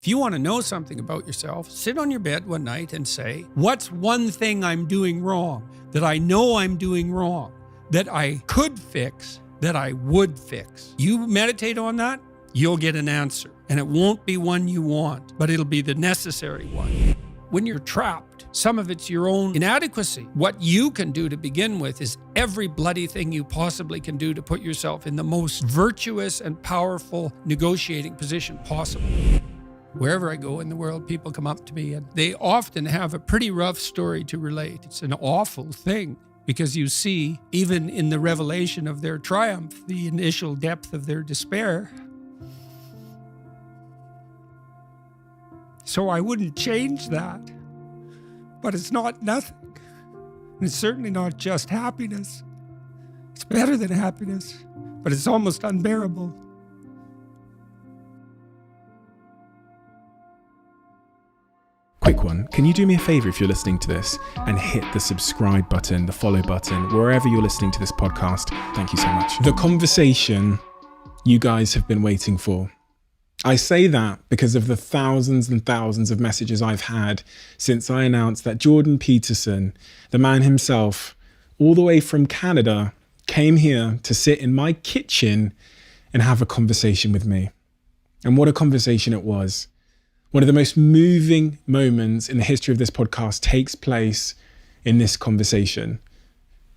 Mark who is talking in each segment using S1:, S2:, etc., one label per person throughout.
S1: If you want to know something about yourself, sit on your bed one night and say, what's one thing I'm doing wrong, that I know I'm doing wrong, that I could fix, that I would fix? You meditate on that, you'll get an answer. And it won't be one you want, but it'll be the necessary one. When you're trapped, some of it's your own inadequacy. What you can do to begin with is every bloody thing you possibly can do to put yourself in the most virtuous and powerful negotiating position possible. Wherever I go in the world, people come up to me and they often have a pretty rough story to relate. It's an awful thing because you see, even in the revelation of their triumph, the initial depth of their despair. So I wouldn't change that, but it's not nothing. And it's certainly not just happiness. It's better than happiness, but it's almost unbearable.
S2: Quick one, can you do me a favor if you're listening to this and hit the subscribe button, the follow button, wherever you're listening to this podcast? Thank you so much. The conversation you guys have been waiting for. I say that because of the thousands and thousands of messages I've had since I announced that Jordan Peterson, the man himself, all the way from Canada, came here to sit in my kitchen and have a conversation with me. And what a conversation it was. One of the most moving moments in the history of this podcast takes place in this conversation.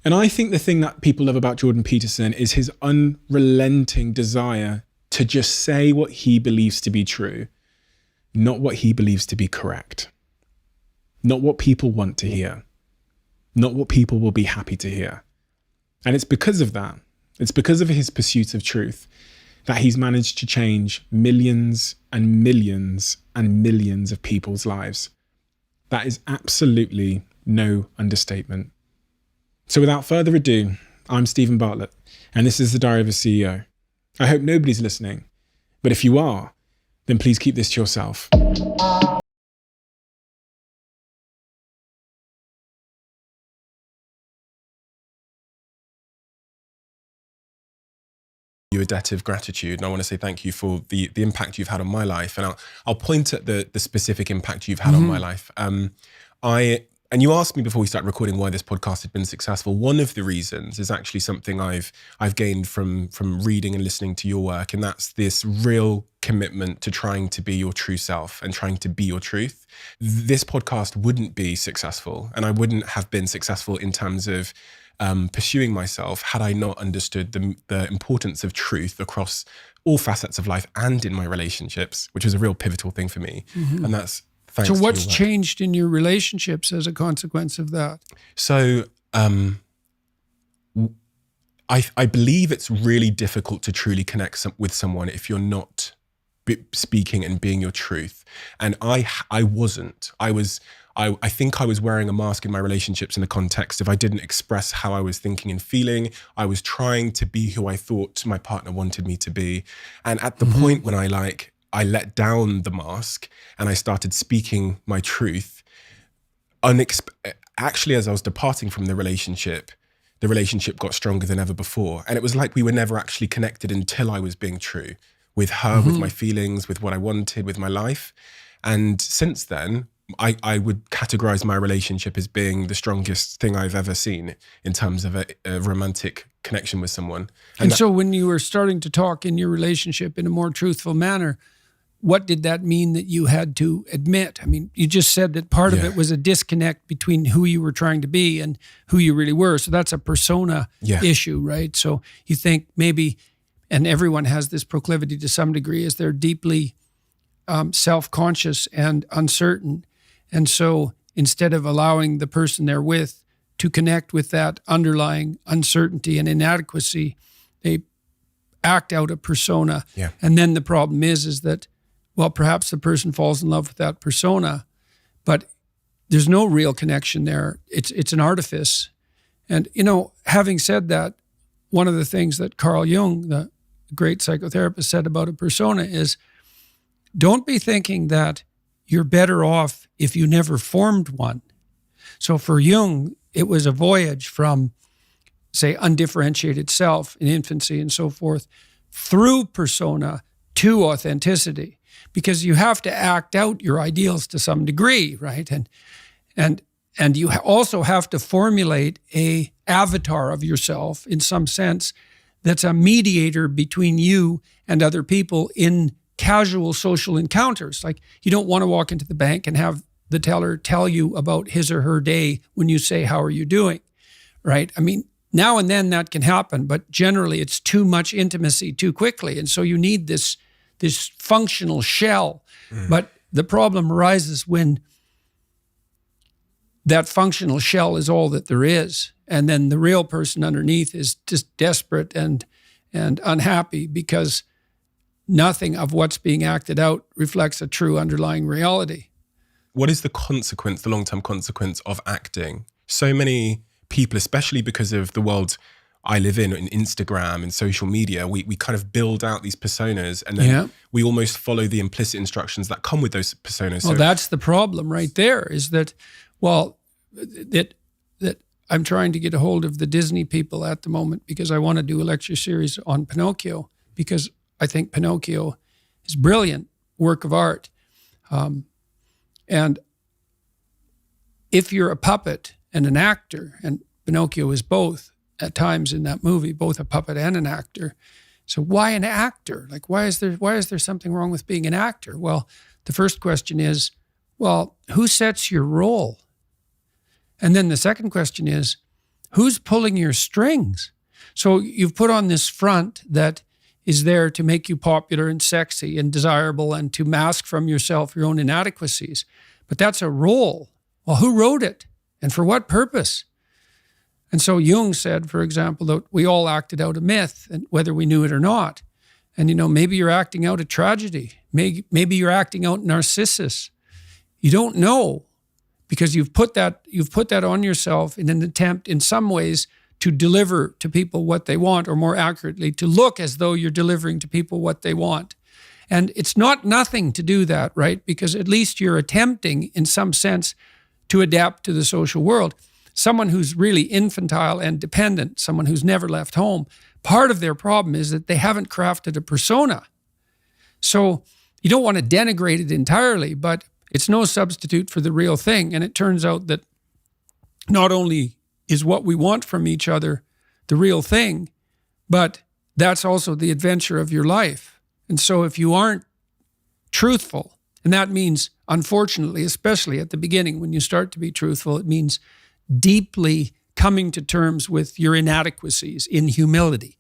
S2: And I think the thing that people love about Jordan Peterson is his unrelenting desire to just say what he believes to be true, not what he believes to be correct, not what people want to hear, not what people will be happy to hear. And it's because of that, it's because of his pursuit of truth, that he's managed to change millions and millions and millions of people's lives. That is absolutely no understatement. So without further ado, I'm Stephen Bartlett, and this is the Diary of a CEO. I hope nobody's listening, but if you are, then please keep this to yourself. You a debt of gratitude, and I want to say thank you for the impact you've had on my life, and I'll point at the specific impact you've had on my life. And you asked me before we started recording why this podcast had been successful. One of the reasons is actually something I've gained from reading and listening to your work, and that's this real commitment to trying to be your true self and trying to be your truth. This podcast wouldn't be successful, and I wouldn't have been successful in terms of pursuing myself had I not understood the importance of truth across all facets of life and in my relationships, which was a real pivotal thing for me. Mm-hmm. And that's thanks to your work. So what's changed in your relationships as a consequence of that? So I believe it's really difficult to truly connect with someone if you're not speaking and being your truth. And I wasn't. I think I was wearing a mask in my relationships in the context of I didn't express how I was thinking and feeling. I was trying to be who I thought my partner wanted me to be. And at the point when I let down the mask and I started speaking my truth, actually, as I was departing from the relationship got stronger than ever before. And it was like we were never actually connected until I was being true with her, with my feelings, with what I wanted, with my life. And since then, I would categorize my relationship as being the strongest thing I've ever seen in terms of a romantic connection with someone. And so when you were starting to talk in your relationship in a more truthful manner, what did that mean that you had to admit? I mean, you just said that part of it was a disconnect between who you were trying to be and who you really were. So that's a persona issue, right? So you think maybe, and everyone has this proclivity to some degree, is they're deeply self-conscious and uncertain. And so instead of allowing the person they're with to connect with that underlying uncertainty and inadequacy, they act out a persona. Yeah. And then the problem is that, well, perhaps the person falls in love with that persona, but there's no real connection there. It's an artifice. And, having said that, one of the things that Carl Jung, the great psychotherapist, said about a persona is, don't be thinking that you're better off if you never formed one. So for Jung, it was a voyage from, say, undifferentiated self in infancy and so forth, through persona to authenticity.
S1: because you have to act out your ideals to some degree, right? And you also have to formulate a avatar of yourself in some sense that's a mediator between you and other people in casual social encounters. Like, you don't want to walk into the bank and have the teller tell you about his or her day when you say, "How are you doing?" Right? I mean, now and then that can happen, but generally it's too much intimacy too quickly. And so you need this functional shell. But the problem arises when that functional shell is all that there is. And then the real person underneath is just desperate and unhappy because nothing of what's being acted out reflects a true underlying reality.
S2: What is the consequence, the long-term consequence of acting? So many people, especially because of the world I live in Instagram and social media, we kind of build out these personas, and then we almost follow the implicit instructions that come with those personas.
S1: Well, that's the problem right there, is that, that I'm trying to get a hold of the Disney people at the moment because I want to do a lecture series on Pinocchio, because I think Pinocchio is a brilliant work of art. And if you're a puppet and an actor, and Pinocchio is both at times in that movie, both a puppet and an actor. So why an actor? Like, why is there something wrong with being an actor? Well, the first question is, well, who sets your role? And then the second question is, who's pulling your strings? So you've put on this front that is there to make you popular and sexy and desirable and to mask from yourself your own inadequacies. But that's a role. Well, who wrote it? And for what purpose? And so Jung said, for example, that we all acted out a myth, and whether we knew it or not. And, maybe you're acting out a tragedy. Maybe you're acting out Narcissus. You don't know, because you've put that on yourself in an attempt, in some ways, to deliver to people what they want, or more accurately, to look as though you're delivering to people what they want. And it's not nothing to do that, right? Because at least you're attempting, in some sense, to adapt to the social world. Someone who's really infantile and dependent, someone who's never left home, part of their problem is that they haven't crafted a persona. So you don't want to denigrate it entirely, but it's no substitute for the real thing. And it turns out that not only is what we want from each other the real thing, but that's also the adventure of your life. And so if you aren't truthful, and that means, unfortunately, especially at the beginning when you start to be truthful, it means deeply coming to terms with your inadequacies in humility.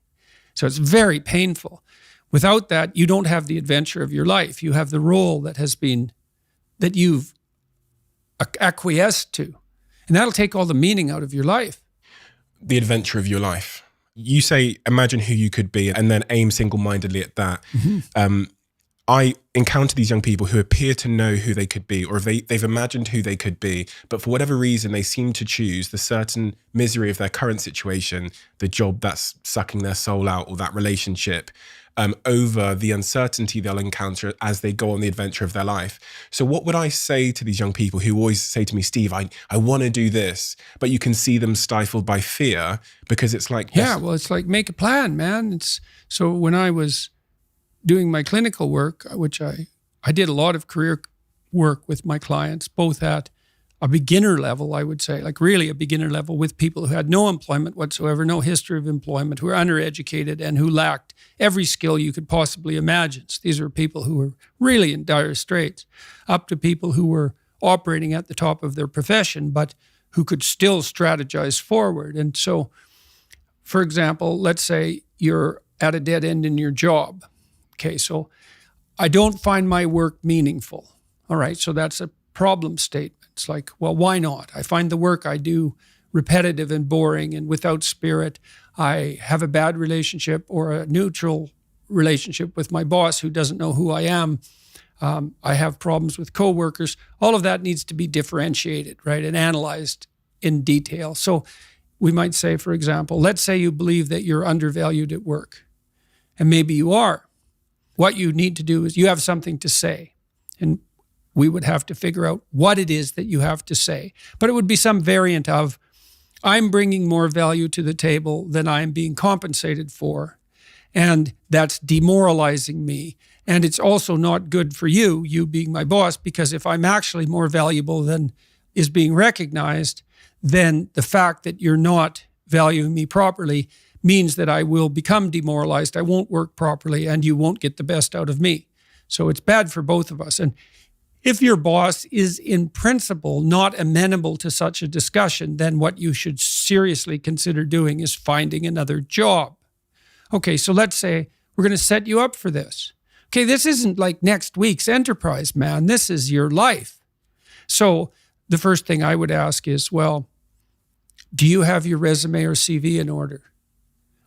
S1: So it's very painful. Without that, you don't have the adventure of your life. You have the role that you've acquiesced to. And that'll take all the meaning out of your life.
S2: The adventure of your life. You say, imagine who you could be, and then aim single-mindedly at that. Mm-hmm. I encounter these young people who appear to know who they could be, or they've imagined who they could be, but for whatever reason, they seem to choose the certain misery of their current situation, the job that's sucking their soul out, or that relationship, over the uncertainty they'll encounter as they go on the adventure of their life. So what would I say to these young people who always say to me, Steve, I want to do this, but you can see them stifled by fear, because it's like...
S1: it's like, make a plan, man. So when I was doing my clinical work, which I did a lot of career work with my clients, both at a beginner level, I would say, like really a beginner level, with people who had no employment whatsoever, no history of employment, who were undereducated and who lacked every skill you could possibly imagine. So these were people who were really in dire straits, up to people who were operating at the top of their profession, but who could still strategize forward. And so, for example, let's say you're at a dead end in your job. Okay, so I don't find my work meaningful. All right, so that's a problem statement. It's like, well, why not? I find the work I do repetitive and boring and without spirit. I have a bad relationship or a neutral relationship with my boss who doesn't know who I am. I have problems with coworkers. All of that needs to be differentiated, right, and analyzed in detail. So we might say, for example, let's say you believe that you're undervalued at work, and maybe you are. What you need to do is you have something to say, and we would have to figure out what it is that you have to say. But it would be some variant of, I'm bringing more value to the table than I'm being compensated for, and that's demoralizing me, And it's also not good for you being my boss, because if I'm actually more valuable than is being recognized, then the fact that you're not valuing me properly means that I will become demoralized, I won't work properly, and you won't get the best out of me. So it's bad for both of us. And if your boss is in principle not amenable to such a discussion, then what you should seriously consider doing is finding another job. Okay, so let's say we're going to set you up for this. Okay, this isn't like next week's enterprise, man. This is your life. So the first thing I would ask is, well, do you have your resume or CV in order?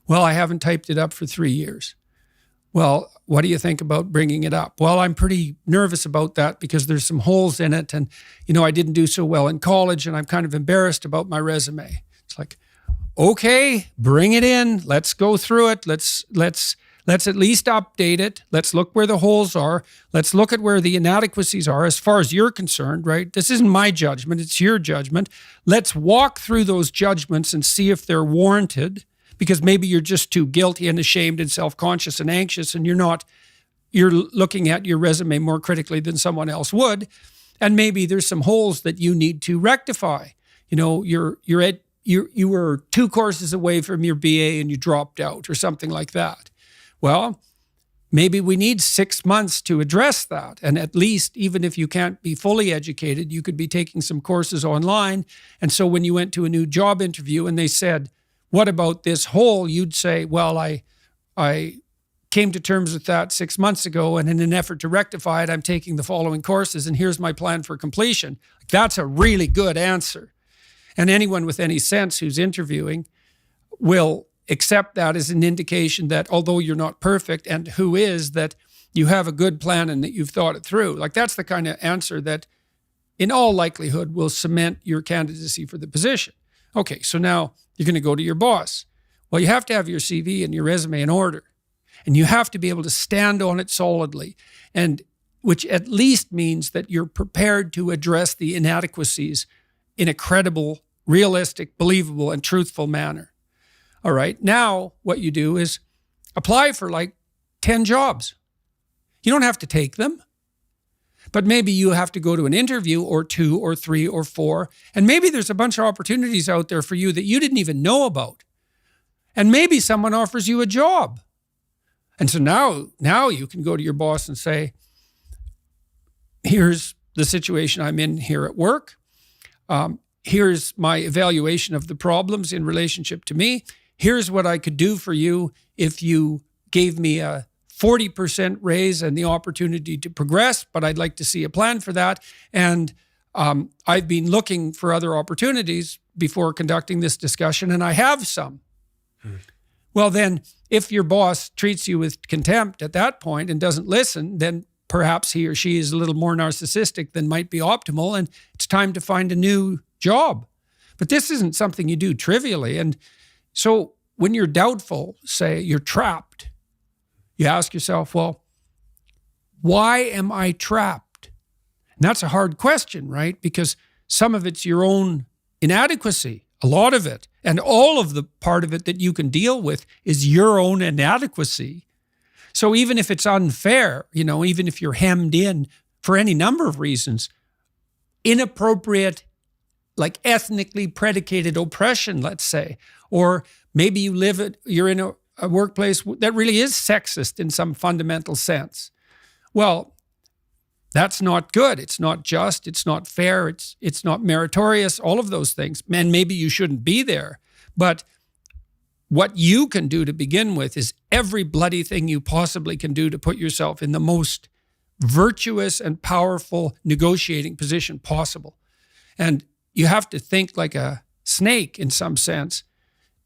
S1: Well, I haven't typed it up for 3 years. Well, what do you think about bringing it up? Well, I'm pretty nervous about that because there's some holes in it. And, I didn't do so well in college and I'm kind of embarrassed about my resume. It's like, okay, bring it in. Let's go through it. Let's at least update it. Let's look where the holes are. Let's look at where the inadequacies are as far as you're concerned, right? This isn't my judgment. It's your judgment. Let's walk through those judgments and see if they're warranted, because maybe you're just too guilty and ashamed and self-conscious and anxious, and you're looking at your resume more critically than someone else would. And maybe there's some holes that you need to rectify. You were 2 courses away from your BA and you dropped out or something like that. Well, maybe we need 6 months to address that. And at least, even if you can't be fully educated, you could be taking some courses online. And so when you went to a new job interview and they said, what about this hole? You'd say, well, I came to terms with that 6 months ago, and in an effort to rectify it, I'm taking the following courses, and here's my plan for completion. That's a really good answer. And anyone with any sense who's interviewing will accept that as an indication that although you're not perfect, and who is, that you have a good plan and that you've thought it through. Like, that's the kind of answer that in all likelihood will cement your candidacy for the position. Okay, so now you're going to go to your boss. Well, you have to have your CV and your resume in order, and you have to be able to stand on it solidly, and which at least means that you're prepared to address the inadequacies in a credible, realistic, believable, and truthful manner. All right, now what you do is apply for like 10 jobs. You don't have to take them, but maybe you have to go to an interview or 2 or 3 or 4, and maybe there's a bunch of opportunities out there for you that you didn't even know about. And maybe someone offers you a job. And so now you can go to your boss and say, here's the situation I'm in here at work. Here's my evaluation of the problems in relationship to me. Here's what I could do for you if you gave me a 40% raise and the opportunity to progress, but I'd like to see a plan for that. And I've been looking for other opportunities before conducting this discussion, and I have some. Well, then, if your boss treats you with contempt at that point and doesn't listen, then perhaps he or she is a little more narcissistic than might be optimal, and it's time to find a new job. But this isn't something you do trivially. And so when you're doubtful, say you're trapped, you ask yourself, well, why am I trapped? And that's a hard question, right? Because some of it's your own inadequacy, a lot of it. And all of the part of it that you can deal with is your own inadequacy. So even if it's unfair, even if you're hemmed in for any number of reasons, inappropriate, like ethnically predicated oppression, let's say, or maybe you're in a workplace that really is sexist in some fundamental sense. Well, that's not good. It's not just. It's not fair. It's not meritorious. All of those things. And maybe you shouldn't be there. But what you can do to begin with is every bloody thing you possibly can do to put yourself in the most virtuous and powerful negotiating position possible. And you have to think like a snake in some sense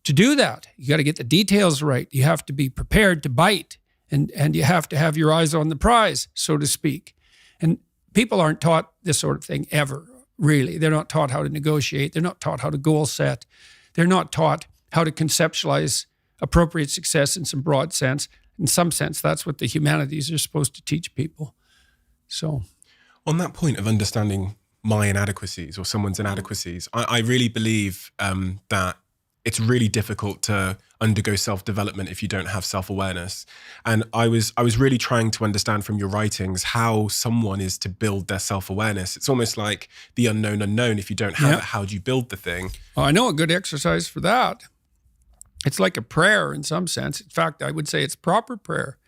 S1: to do that. You got to get the details right. You have to be prepared to bite, and you have to have your eyes on the prize, so to speak. And people aren't taught this sort of thing ever, really. They're not taught how to negotiate. They're not taught how to goal set. They're not taught how to conceptualize appropriate success in some broad sense. In some sense, that's what the humanities are supposed to teach people. So,
S2: on that point of understanding my inadequacies or someone's inadequacies, I really believe that it's really difficult to undergo self-development if you don't have self-awareness. And I was really trying to understand from your writings how someone is to build their self-awareness. It's almost like the unknown unknown. If you don't have it, how do you build the thing?
S1: Well, I know a good exercise for that. It's like a prayer in some sense. In fact, I would say it's proper prayer.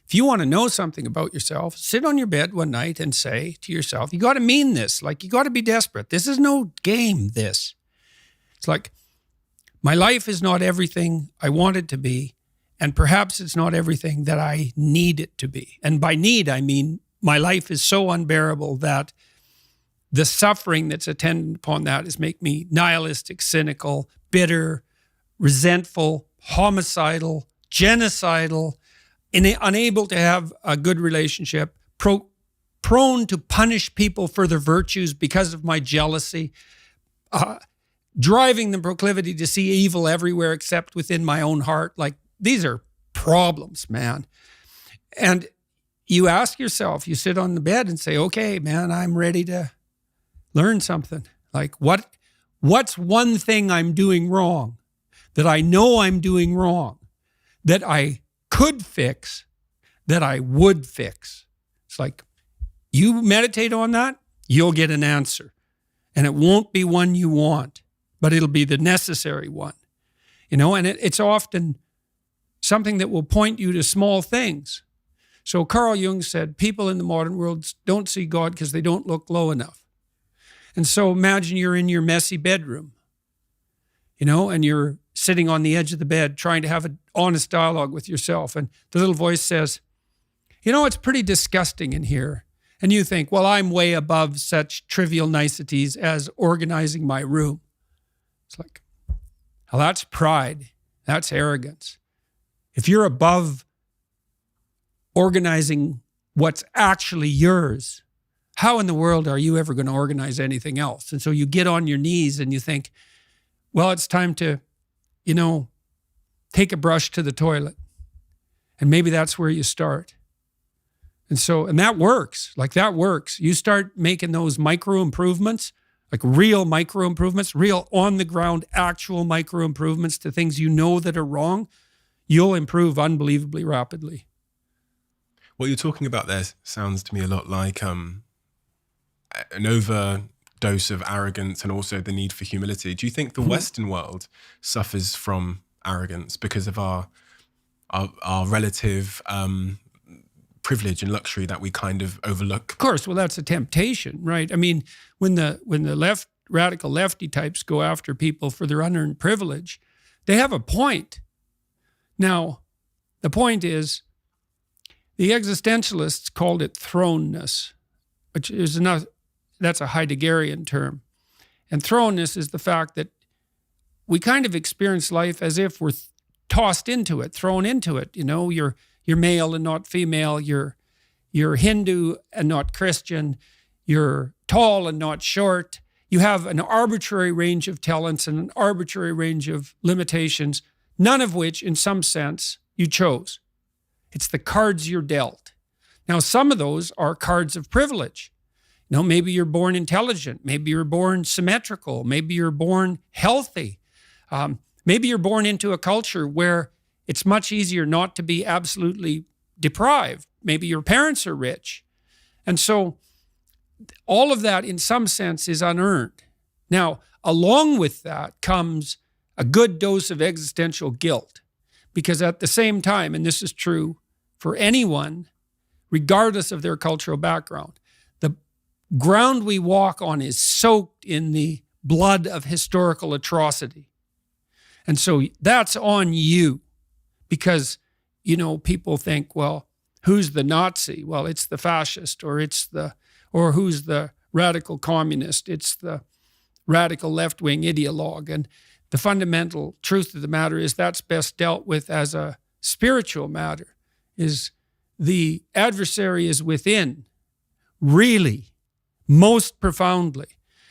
S1: If you want to know something about yourself, sit on your bed one night and say to yourself, you got to mean this. Like, you got to be desperate. This is no game, this. It's like, my life is not everything I want it to be, and perhaps it's not everything that I need it to be. And by need, I mean my life is so unbearable that the suffering that's attendant upon that is make me nihilistic, cynical, bitter, resentful, homicidal, genocidal, unable to have a good relationship, prone to punish people for their virtues because of my jealousy, driving the proclivity to see evil everywhere except within my own heart. Like, these are problems, man. And you ask yourself, you sit on the bed and say, okay, man, I'm ready to learn something. Like, what's one thing I'm doing wrong that I know I'm doing wrong, that I could fix, that I would fix? It's like, you meditate on that, you'll get an answer. And it won't be one you want, but it'll be the necessary one, and it's often something that will point you to small things. So Carl Jung said, people in the modern world don't see God because they don't look low enough. And so imagine you're in your messy bedroom, and you're sitting on the edge of the bed trying to have an honest dialogue with yourself. And the little voice says, it's pretty disgusting in here. And you think, well, I'm way above such trivial niceties as organizing my room. It's like, well, that's pride. That's arrogance. If you're above organizing what's actually yours, how in the world are you ever going to organize anything else? And so you get on your knees and you think, well, it's time to, take a brush to the toilet. And maybe that's where you start. And that works. Like, that works. You start making those micro improvements, like real micro improvements, real on the ground, actual micro improvements to things that are wrong, you'll improve unbelievably rapidly.
S2: What you're talking about there sounds to me a lot like an overdose of arrogance and also the need for humility. Do you think the Western world suffers from arrogance because of our relative privilege and luxury that we kind of overlook?
S1: Of course. Well, that's a temptation, right? I mean, when the radical lefty types go after people for their unearned privilege, they have a point. Now, the point is, the existentialists called it thrownness, which is that's a Heideggerian term. And thrownness is the fact that we kind of experience life as if we're tossed into it, thrown into it. You're male and not female. You're Hindu and not Christian. You're tall and not short. You have an arbitrary range of talents and an arbitrary range of limitations, none of which, in some sense, you chose. It's the cards you're dealt. Now, some of those are cards of privilege. Maybe you're born intelligent. Maybe you're born symmetrical. Maybe you're born healthy. Maybe you're born into a culture where it's much easier not to be absolutely deprived. Maybe your parents are rich. And so all of that, in some sense, is unearned. Now, along with that comes a good dose of existential guilt. Because at the same time, and this is true for anyone, regardless of their cultural background, the ground we walk on is soaked in the blood of historical atrocity. And so that's on you. Because, people think, well, who's the Nazi? Well, it's the fascist, or who's the radical communist? It's the radical left-wing ideologue. And the fundamental truth of the matter is that's best dealt with as a spiritual matter, is the adversary is within, really, most profoundly.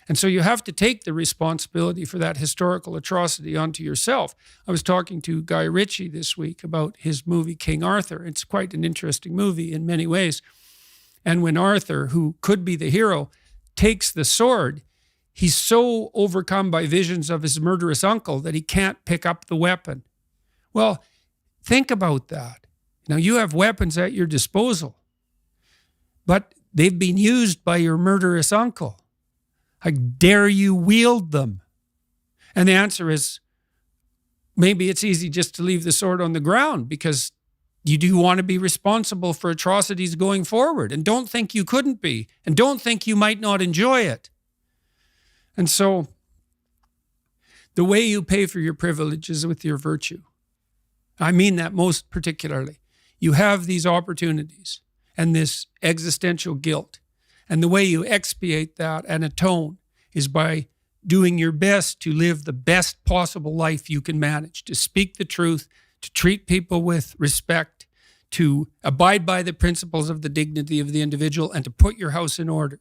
S1: And so you have to take the responsibility for that historical atrocity onto yourself. I was talking to Guy Ritchie this week about his movie King Arthur. It's quite an interesting movie in many ways. And when Arthur, who could be the hero, takes the sword, he's so overcome by visions of his murderous uncle that he can't pick up the weapon. Well, think about that. Now, you have weapons at your disposal, but they've been used by your murderous uncle. How dare you wield them? And the answer is, maybe it's easy just to leave the sword on the ground because you do want to be responsible for atrocities going forward, and don't think you couldn't be, and don't think you might not enjoy it. And so the way you pay for your privilege is with your virtue. I mean that most particularly. You have these opportunities and this existential guilt. And the way you expiate that and atone is by doing your best to live the best possible life you can manage, to speak the truth, to treat people with respect, to abide by the principles of the dignity of the individual, and to put your house in order.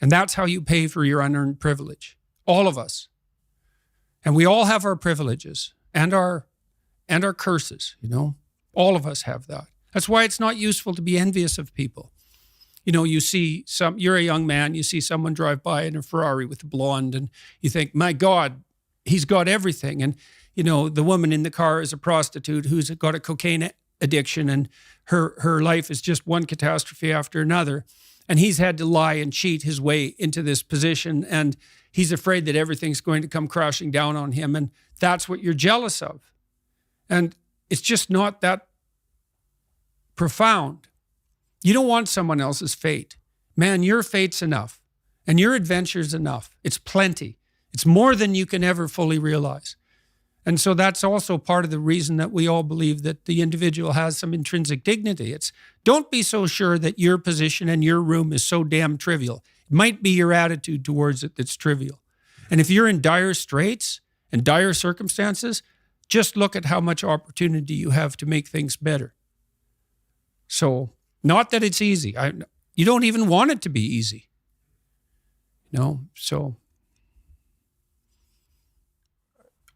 S1: And that's how you pay for your unearned privilege. All of us. And we all have our privileges and our curses, you know. All of us have that. That's why it's not useful to be envious of people. You know, you're a young man, you see someone drive by in a Ferrari with a blonde, and you think, my God, he's got everything. And, you know, the woman in the car is a prostitute who's got a cocaine addiction, and her life is just one catastrophe after another. And he's had to lie and cheat his way into this position, and he's afraid that everything's going to come crashing down on him, and that's what you're jealous of. And it's just not that profound. You don't want someone else's fate. Man, your fate's enough, and your adventure's enough. It's plenty. It's more than you can ever fully realize. And so that's also part of the reason that we all believe that the individual has some intrinsic dignity. It's don't be so sure that your position and your room is so damn trivial. It might be your attitude towards it that's trivial. And if you're in dire straits and dire circumstances, just look at how much opportunity you have to make things better. So, not that it's easy. You don't even want it to be easy. No, so...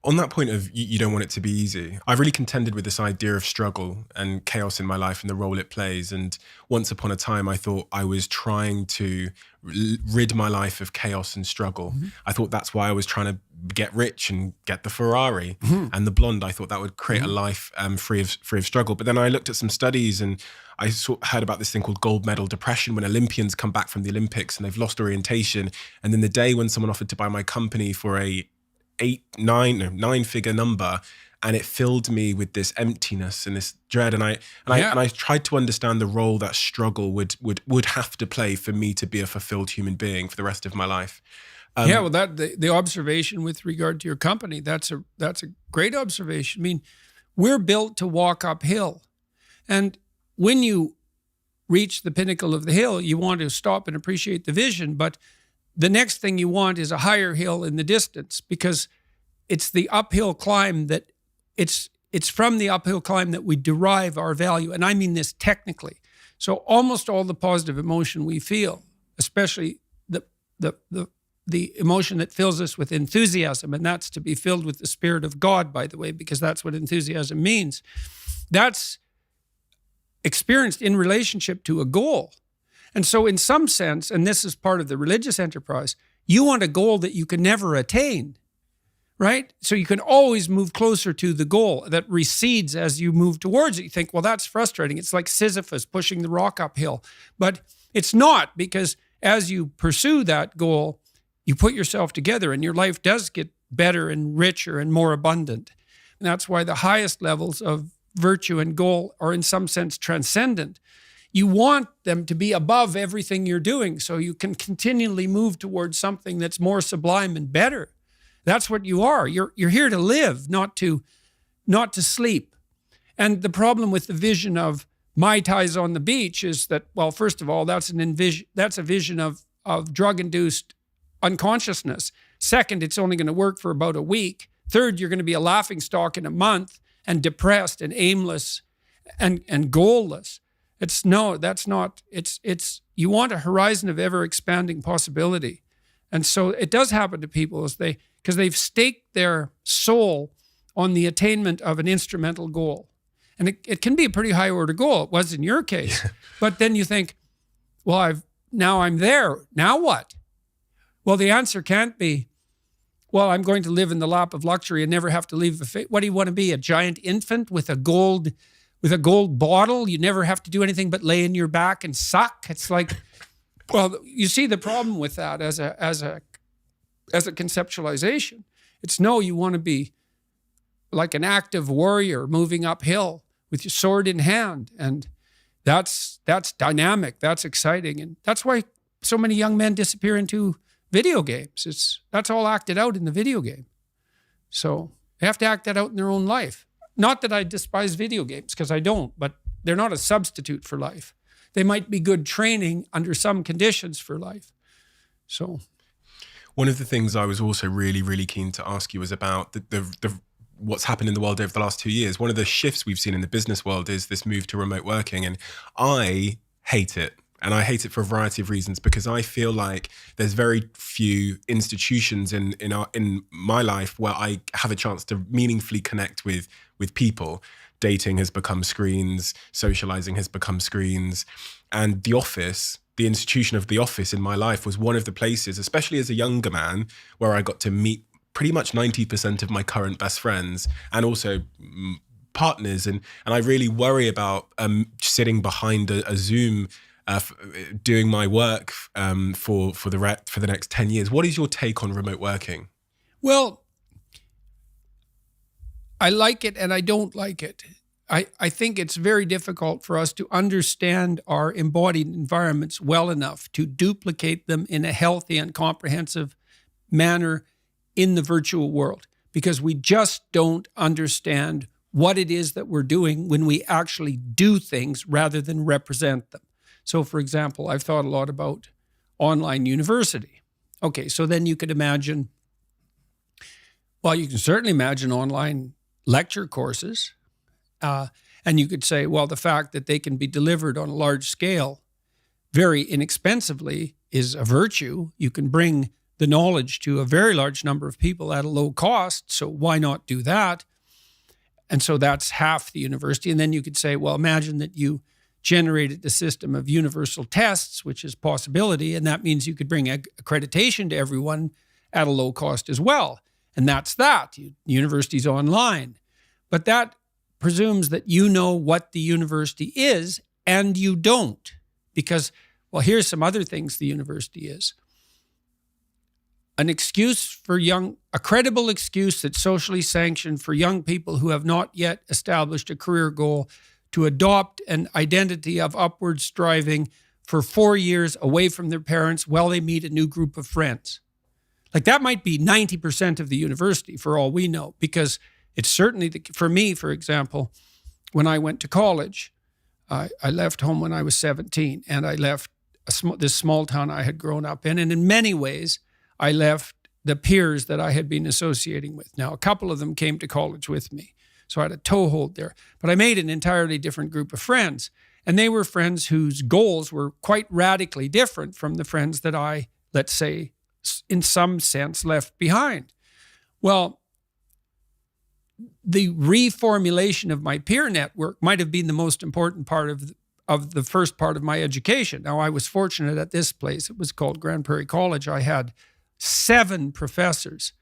S2: On that point of you don't want it to be easy, I've really contended with this idea of struggle and chaos in my life and the role it plays. And once upon a time, I thought I was trying to rid my life of chaos and struggle. Mm-hmm. I thought that's why I was trying to get rich and get the Ferrari and the blonde. I thought that would create a life free of struggle. But then I looked at some studies and I heard about this thing called gold medal depression, when Olympians come back from the Olympics and they've lost orientation. And then the day when someone offered to buy my company for a nine-figure number, and it filled me with this emptiness and this dread. And I tried to understand the role that struggle would have to play for me to be a fulfilled human being for the rest of my life.
S1: Well, the observation with regard to your company, that's a great observation. I mean, we're built to walk uphill, and when you reach the pinnacle of the hill, you want to stop and appreciate the vision, but the next thing you want is a higher hill in the distance, because it's the uphill climb that it's from the uphill climb that we derive our value. And I mean this technically. So almost all the positive emotion we feel, especially the emotion that fills us with enthusiasm, and that's to be filled with the Spirit of God, by the way, because that's what enthusiasm means. That's experienced in relationship to a goal. And so in some sense, and this is part of the religious enterprise, you want a goal that you can never attain, right? So you can always move closer to the goal that recedes as you move towards it. You think, well, that's frustrating. It's like Sisyphus pushing the rock uphill. But it's not, because as you pursue that goal, you put yourself together and your life does get better and richer and more abundant. And that's why the highest levels of virtue and goal are in some sense transcendent. You want them to be above everything you're doing so you can continually move towards something that's more sublime and better. That's what you are. You're here to live, not to sleep. And the problem with the vision of Mai Tais on the beach is that, well, first of all, that's a vision of drug-induced unconsciousness. Second, it's only going to work for about a week. Third, you're going to be a laughingstock in a month and depressed and aimless and goalless. You want a horizon of ever expanding possibility. And so it does happen to people because they've staked their soul on the attainment of an instrumental goal. And it can be a pretty high order goal. It was in your case. But then you think, well, now I'm there. Now what? Well, the answer can't be, well, I'm going to live in the lap of luxury and never have to leave the face. What do you want to be? A giant infant with a gold bottle? You never have to do anything but lay in your back and suck. It's like, well, you see the problem with that as a conceptualization. It's no, you want to be like an active warrior moving uphill with your sword in hand. And that's dynamic, that's exciting. And that's why so many young men disappear into video games. That's all acted out in the video game. So they have to act that out in their own life. Not that I despise video games, because I don't, but they're not a substitute for life. They might be good training under some conditions for life. So
S2: one of the things I was also really, really keen to ask you was about the what's happened in the world over the last 2 years. One of the shifts we've seen in the business world is this move to remote working, and I hate it. And I hate it for a variety of reasons, because I feel like there's very few institutions in my life where I have a chance to meaningfully connect with people. Dating has become screens, socializing has become screens. And the office, the institution of the office in my life was one of the places, especially as a younger man, where I got to meet pretty much 90% of my current best friends and also partners. And I really worry about sitting behind a Zoom doing my work for the next 10 years. What is your take on remote working?
S1: Well, I like it and I don't like it. I think it's very difficult for us to understand our embodied environments well enough to duplicate them in a healthy and comprehensive manner in the virtual world, because we just don't understand what it is that we're doing when we actually do things rather than represent them. So, for example, I've thought a lot about online university. Okay, so then you could imagine, well, you can certainly imagine online lecture courses. And you could say, well, the fact that they can be delivered on a large scale very inexpensively is a virtue. You can bring the knowledge to a very large number of people at a low cost, so why not do that? And so that's half the university. And then you could say, well, imagine that you generated a system of universal tests, which is possibility, and that means you could bring accreditation to everyone at a low cost as well. And that's that. University's online. But that presumes that you know what the university is, and you don't. Because, well, here's some other things the university is. A credible excuse that's socially sanctioned for young people who have not yet established a career goal to adopt an identity of upward striving for 4 years away from their parents while they meet a new group of friends. Like, that might be 90% of the university for all we know, because it's certainly, for me, for example, when I went to college, I left home when I was 17, and I left this small town I had grown up in, and in many ways, I left the peers that I had been associating with. Now, a couple of them came to college with me, so I had a toehold there. But I made an entirely different group of friends, and they were friends whose goals were quite radically different from the friends that I, let's say, in some sense, left behind. Well, the reformulation of my peer network might have been the most important part of the first part of my education. Now, I was fortunate at this place. It was called Grand Prairie College. I had 7 professors,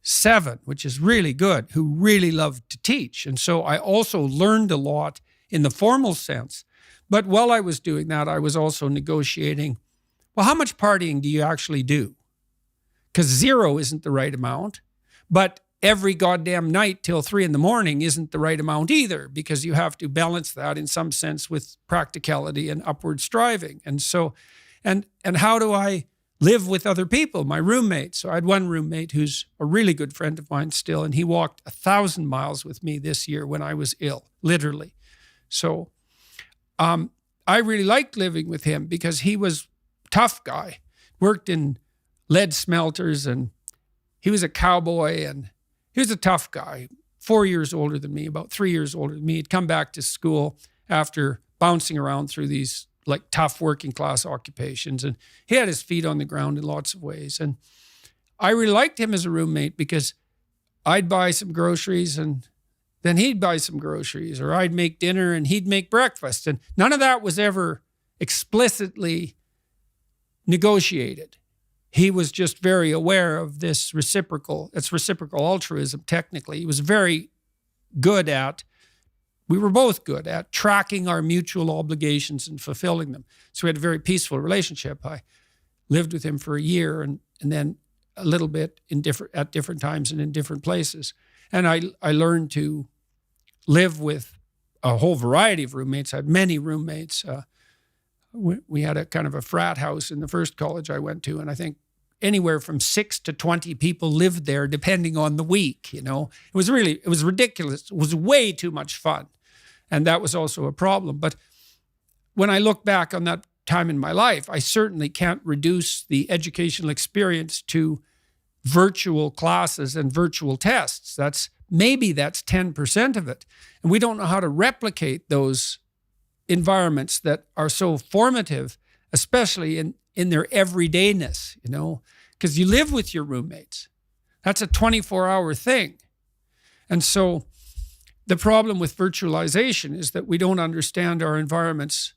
S1: 7, which is really good, who really loved to teach. And so I also learned a lot in the formal sense. But while I was doing that, I was also negotiating, well, how much partying do you actually do? Because 0 isn't the right amount, but every goddamn night till 3 a.m. isn't the right amount either, because you have to balance that in some sense with practicality and upward striving. And so, and how do I live with other people, my roommates? So I had one roommate who's a really good friend of mine still, and he walked 1,000 miles with me this year when I was ill, literally. So I really liked living with him because he was a tough guy, worked in lead smelters, and he was a cowboy, and he was a tough guy, 4 years older than me, about 3 years older than me. He'd come back to school after bouncing around through these like tough working class occupations, and he had his feet on the ground in lots of ways. And I really liked him as a roommate because I'd buy some groceries and then he'd buy some groceries, or I'd make dinner and he'd make breakfast. And none of that was ever explicitly negotiated. he was just very aware of this reciprocal altruism, technically. He was very good at, we were both good at tracking our mutual obligations and fulfilling them. So we had a very peaceful relationship. I lived with him for a year and then a little bit at different times and in different places. And I learned to live with a whole variety of roommates. I had many roommates. We had a kind of a frat house in the first college I went to, and I think anywhere from 6 to 20 people lived there, depending on the week. It was ridiculous. It was way too much fun, and that was also a problem. But when I look back on that time in my life, I certainly can't reduce the educational experience to virtual classes and virtual tests. That's 10% of it, and we don't know how to replicate those environments that are so formative, especially in their everydayness, because you live with your roommates. That's a 24-hour thing. And so the problem with virtualization is that we don't understand our environments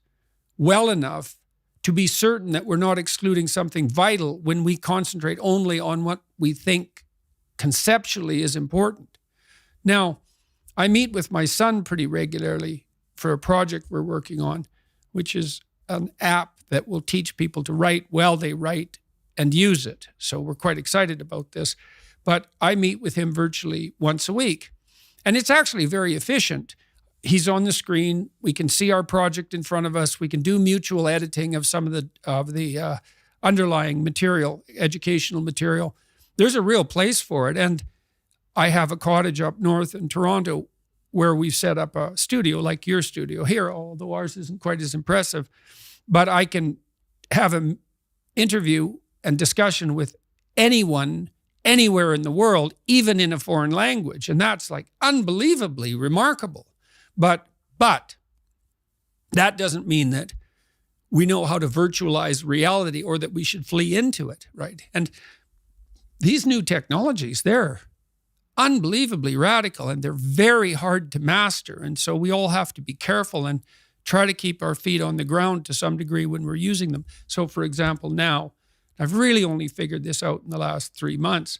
S1: well enough to be certain that we're not excluding something vital when we concentrate only on what we think conceptually is important. Now, I meet with my son pretty regularly for a project we're working on, which is an app that will teach people to write while they write and use it. So we're quite excited about this. But I meet with him virtually once a week. And it's actually very efficient. He's on the screen. We can see our project in front of us. We can do mutual editing of some of the underlying material, educational material. There's a real place for it. And I have a cottage up north in Toronto where we've set up a studio like your studio here, although ours isn't quite as impressive. But I can have an interview and discussion with anyone, anywhere in the world, even in a foreign language. And that's like unbelievably remarkable. But that doesn't mean that we know how to virtualize reality or that we should flee into it, right? And these new technologies, they're unbelievably radical and they're very hard to master. And so we all have to be careful and try to keep our feet on the ground to some degree when we're using them. So for example, now, I've really only figured this out in the last 3 months.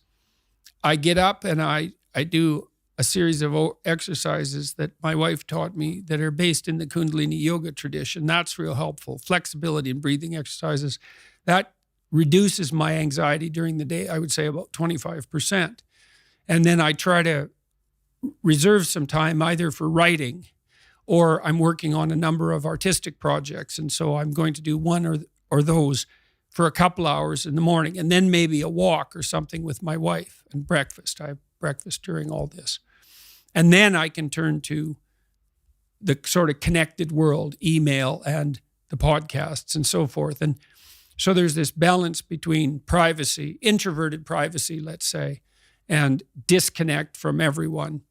S1: I get up and I do a series of exercises that my wife taught me that are based in the Kundalini yoga tradition. That's real helpful. Flexibility and breathing exercises. That reduces my anxiety during the day, I would say about 25%. And then I try to reserve some time either for writing or I'm working on a number of artistic projects. And so I'm going to do one or those for a couple hours in the morning and then maybe a walk or something with my wife and breakfast. I have breakfast during all this. And then I can turn to the sort of connected world, email and the podcasts and so forth. And so there's this balance between privacy, introverted privacy, let's say, and disconnect from everyone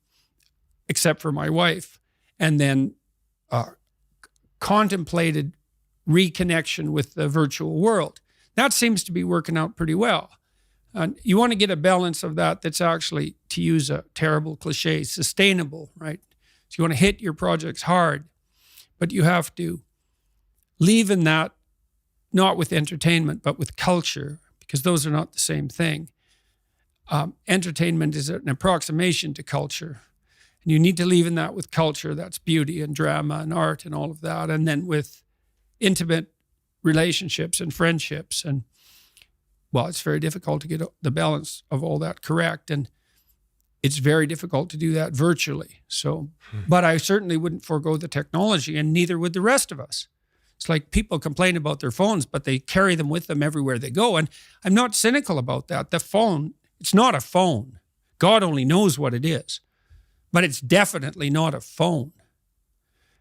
S1: except for my wife, and then contemplated reconnection with the virtual world. That seems to be working out pretty well. And you want to get a balance of that that's actually, to use a terrible cliche, sustainable, right? So you want to hit your projects hard, but you have to leave in that, not with entertainment, but with culture, because those are not the same thing. Entertainment is an approximation to culture. And you need to leave in that with culture. That's beauty and drama and art and all of that. And then with intimate relationships and friendships. And, well, it's very difficult to get the balance of all that correct. And it's very difficult to do that virtually. So, but I certainly wouldn't forego the technology, and neither would the rest of us. It's like people complain about their phones, but they carry them with them everywhere they go. And I'm not cynical about that. The phone, it's not a phone. God only knows what it is. But it's definitely not a phone.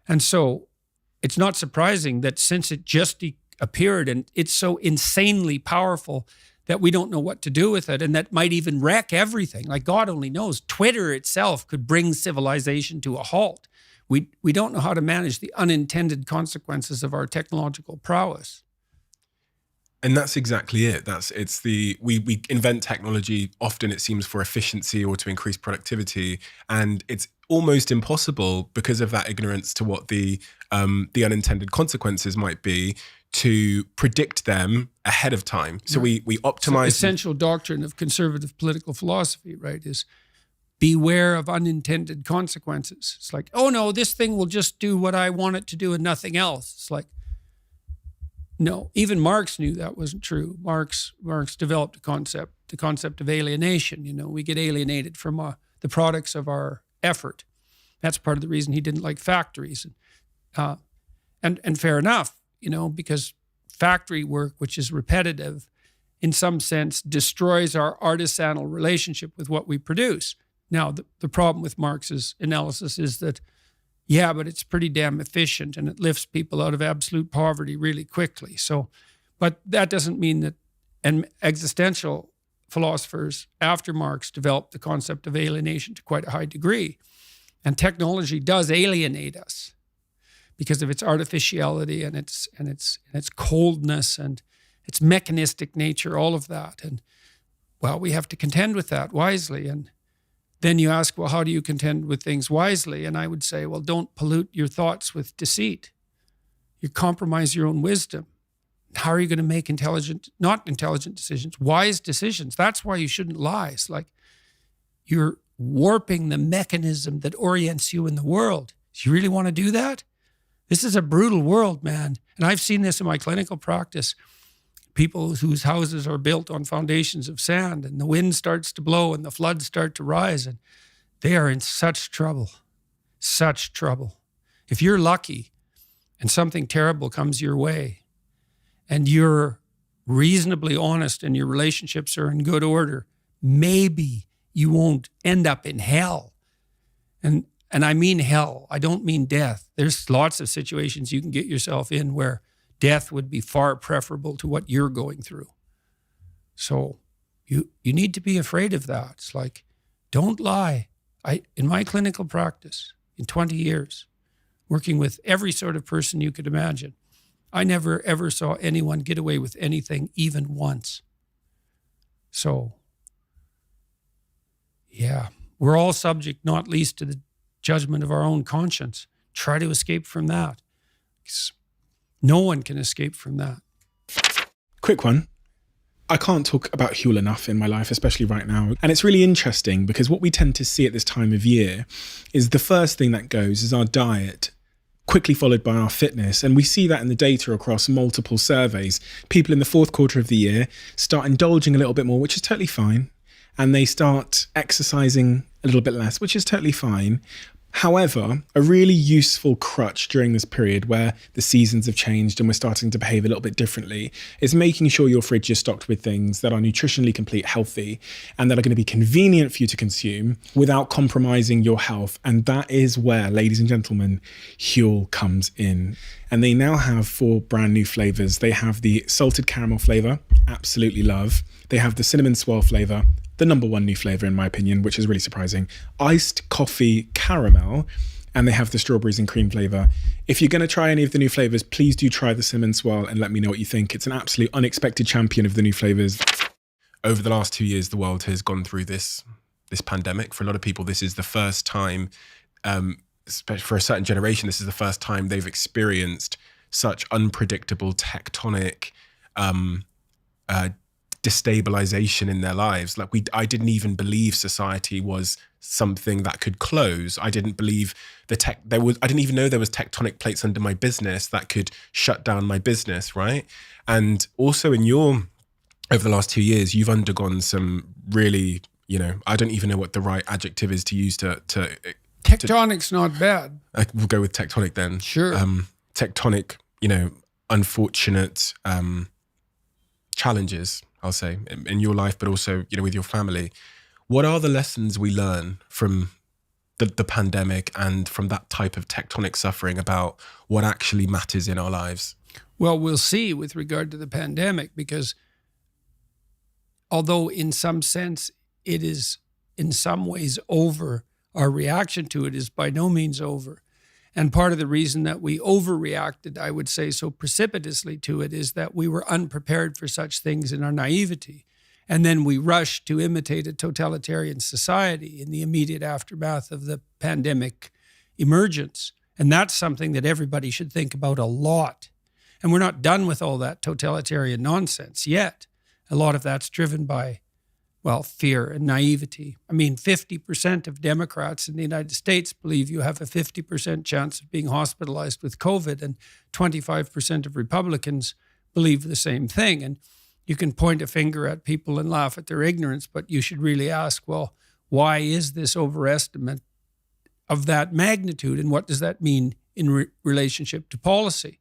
S1: And so it's not surprising that since it just appeared and it's so insanely powerful that we don't know what to do with it, and that might even wreck everything. Like God only knows. Twitter itself could bring civilization to a halt. We don't know how to manage the unintended consequences of our technological prowess.
S2: And that's exactly it. We invent technology, often it seems for efficiency or to increase productivity. And it's almost impossible because of that ignorance to what the unintended consequences might be to predict them ahead of time. So we optimize.
S1: So essential doctrine of conservative political philosophy, right, is beware of unintended consequences. It's like, oh no, this thing will just do what I want it to do and nothing else. It's like, no, even Marx knew that wasn't true. Marx developed the concept of alienation. We get alienated from the products of our effort. That's part of the reason he didn't like factories. And fair enough, because factory work, which is repetitive, in some sense destroys our artisanal relationship with what we produce. Now, the problem with Marx's analysis is that, yeah, but it's pretty damn efficient and it lifts people out of absolute poverty really quickly. So, but that doesn't mean that, and existential philosophers after Marx developed the concept of alienation to quite a high degree. And technology does alienate us because of its artificiality and its coldness and its mechanistic nature, all of that. And well, we have to contend with that wisely. And then you ask, well, how do you contend with things wisely? And I would say, well, don't pollute your thoughts with deceit. You compromise your own wisdom. How are you going to make not intelligent decisions, wise decisions? That's why you shouldn't lie. It's like you're warping the mechanism that orients you in the world. Do you really want to do that? This is a brutal world, man. And I've seen this in my clinical practice. People whose houses are built on foundations of sand, and the wind starts to blow and the floods start to rise, and they are in such trouble. If you're lucky and something terrible comes your way and you're reasonably honest and your relationships are in good order, maybe you won't end up in hell. And I mean hell. I don't mean death. There's lots of situations you can get yourself in where death would be far preferable to what you're going through. So you need to be afraid of that. It's like, don't lie. In my clinical practice, in 20 years, working with every sort of person you could imagine, I never ever saw anyone get away with anything even once. So, yeah, we're all subject, not least to the judgment of our own conscience. Try to escape from that. No one can escape from that.
S3: Quick one. I can't talk about Huel enough in my life, especially right now. And it's really interesting because what we tend to see at this time of year is the first thing that goes is our diet, quickly followed by our fitness. And we see that in the data across multiple surveys. People in the fourth quarter of the year start indulging a little bit more, which is totally fine. And they start exercising a little bit less, which is totally fine. However, a really useful crutch during this period where the seasons have changed and we're starting to behave a little bit differently is making sure your fridge is stocked with things that are nutritionally complete, healthy, and that are going to be convenient for you to consume without compromising your health. And that is where, ladies and gentlemen, Huel comes in. And they now have 4 brand new flavors. They have the salted caramel flavor, absolutely love. They have the cinnamon swirl flavor, the number 1 new flavor in my opinion, which is really surprising, iced coffee caramel, and they have the strawberries and cream flavor. If you're going to try any of the new flavors, please do try the cinnamon swirl and let me know what you think. It's an absolute unexpected champion of the new flavors.
S2: Over the last 2 years, the world has gone through this pandemic. For a lot of people, this is the first time, especially for a certain generation, this is the first time they've experienced such unpredictable tectonic destabilization in their lives. Like I didn't even believe society was something that could close. I didn't believe I didn't even know there was tectonic plates under my business that could shut down my business, right? And also over the last 2 years, you've undergone some really, I don't even know what the right adjective is to use to
S1: Tectonic's not bad.
S2: We'll go with tectonic then.
S1: Sure.
S2: Tectonic, unfortunate challenges, I'll say, in your life, but also, with your family. What are the lessons we learn from the pandemic and from that type of tectonic suffering about what actually matters in our lives?
S1: Well, we'll see with regard to the pandemic, because although in some sense it is in some ways over, our reaction to it is by no means over. And part of the reason that we overreacted, I would say, so precipitously to it is that we were unprepared for such things in our naivety. And then we rushed to imitate a totalitarian society in the immediate aftermath of the pandemic emergence. And that's something that everybody should think about a lot. And we're not done with all that totalitarian nonsense yet. A lot of that's driven by, well, fear and naivety. I mean, 50% of Democrats in the United States believe you have a 50% chance of being hospitalized with COVID, and 25% of Republicans believe the same thing. And you can point a finger at people and laugh at their ignorance, but you should really ask, well, why is this overestimate of that magnitude, and what does that mean in relationship to policy?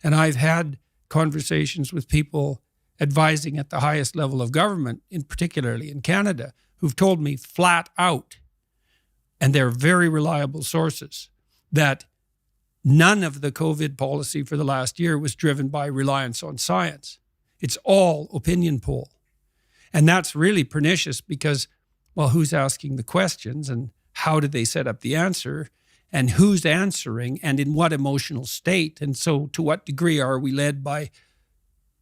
S1: And I've had conversations with people advising at the highest level of government, in particularly in Canada, who've told me flat out, and they're very reliable sources, that none of the COVID policy for the last year was driven by reliance on science. It's all opinion poll. And that's really pernicious because, well, who's asking the questions, and how did they set up the answer, and who's answering, and in what emotional state? And so to what degree are we led by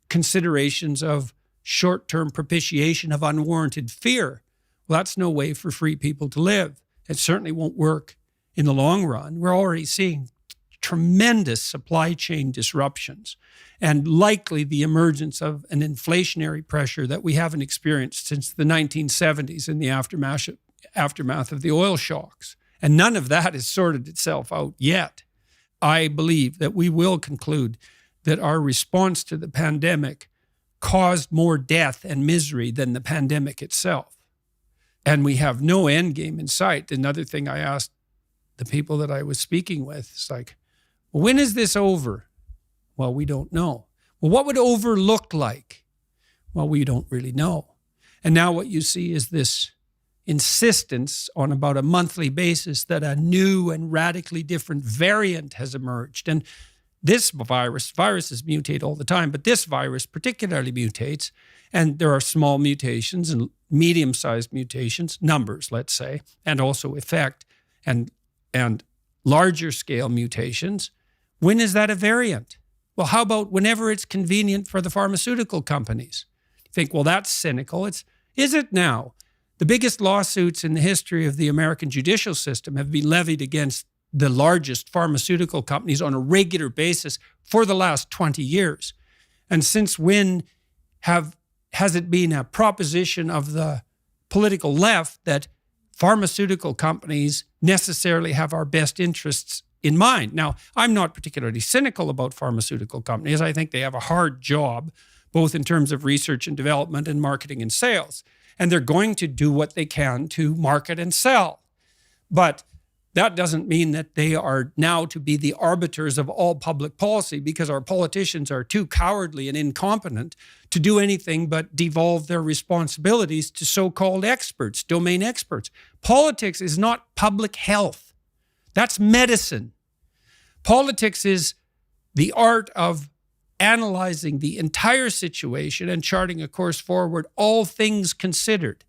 S1: considerations of short-term propitiation of unwarranted fear? Well, that's no way for free people to live. It certainly won't work in the long run. We're already seeing tremendous supply chain disruptions and likely the emergence of an inflationary pressure that we haven't experienced since the 1970s in the aftermath of the oil shocks. And none of that has sorted itself out yet. I believe that we will conclude that our response to the pandemic caused more death and misery than the pandemic itself. And we have no end game in sight. Another thing I asked the people that I was speaking with is like, well, when is this over? Well, we don't know. Well, what would over look like? Well, we don't really know. And now what you see is this insistence on about a monthly basis that a new and radically different variant has emerged. And this viruses mutate all the time, but this virus particularly mutates, and there are small mutations and medium-sized mutations, numbers, let's say, and also effect, and larger scale mutations. When is that a variant? Well, how about whenever it's convenient for the pharmaceutical companies? You think, well, that's cynical. Is it now? The biggest lawsuits in the history of the American judicial system have been levied against the largest pharmaceutical companies on a regular basis for the last 20 years. And since when has it been a proposition of the political left that pharmaceutical companies necessarily have our best interests in mind? Now, I'm not particularly cynical about pharmaceutical companies. I think they have a hard job, both in terms of research and development and marketing and sales. And they're going to do what they can to market and sell. But that doesn't mean that they are now to be the arbiters of all public policy, because our politicians are too cowardly and incompetent to do anything but devolve their responsibilities to so-called experts, domain experts. Politics is not public health. That's medicine. Politics is the art of analyzing the entire situation and charting a course forward, all things considered.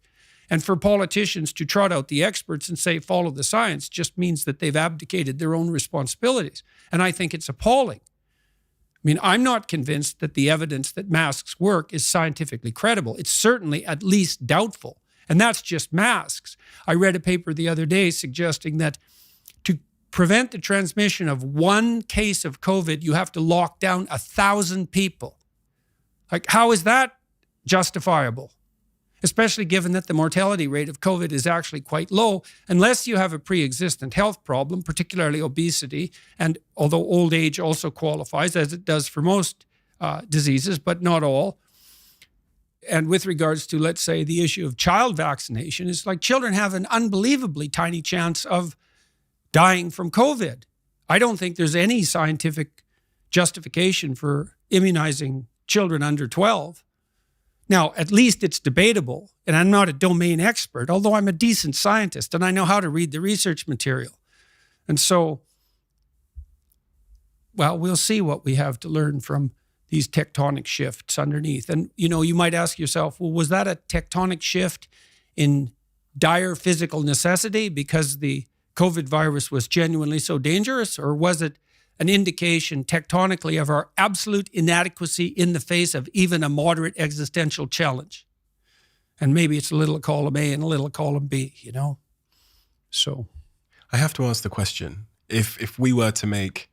S1: And for politicians to trot out the experts and say, follow the science, just means that they've abdicated their own responsibilities. And I think it's appalling. I mean, I'm not convinced that the evidence that masks work is scientifically credible. It's certainly at least doubtful. And that's just masks. I read a paper the other day suggesting that to prevent the transmission of one case of COVID, you have to lock down 1,000 people. Like, how is that justifiable? Especially given that the mortality rate of COVID is actually quite low, unless you have a pre-existent health problem, particularly obesity, and although old age also qualifies, as it does for most diseases, but not all. And with regards to, let's say, the issue of child vaccination, it's like children have an unbelievably tiny chance of dying from COVID. I don't think there's any scientific justification for immunizing children under 12. Now, at least it's debatable, and I'm not a domain expert, although I'm a decent scientist and I know how to read the research material. And so, well, we'll see what we have to learn from these tectonic shifts underneath. And, you might ask yourself, well, was that a tectonic shift in dire physical necessity because the COVID virus was genuinely so dangerous, or was it an indication tectonically of our absolute inadequacy in the face of even a moderate existential challenge? And maybe it's a little column A and a little column B, So
S2: I have to ask the question, if we were to make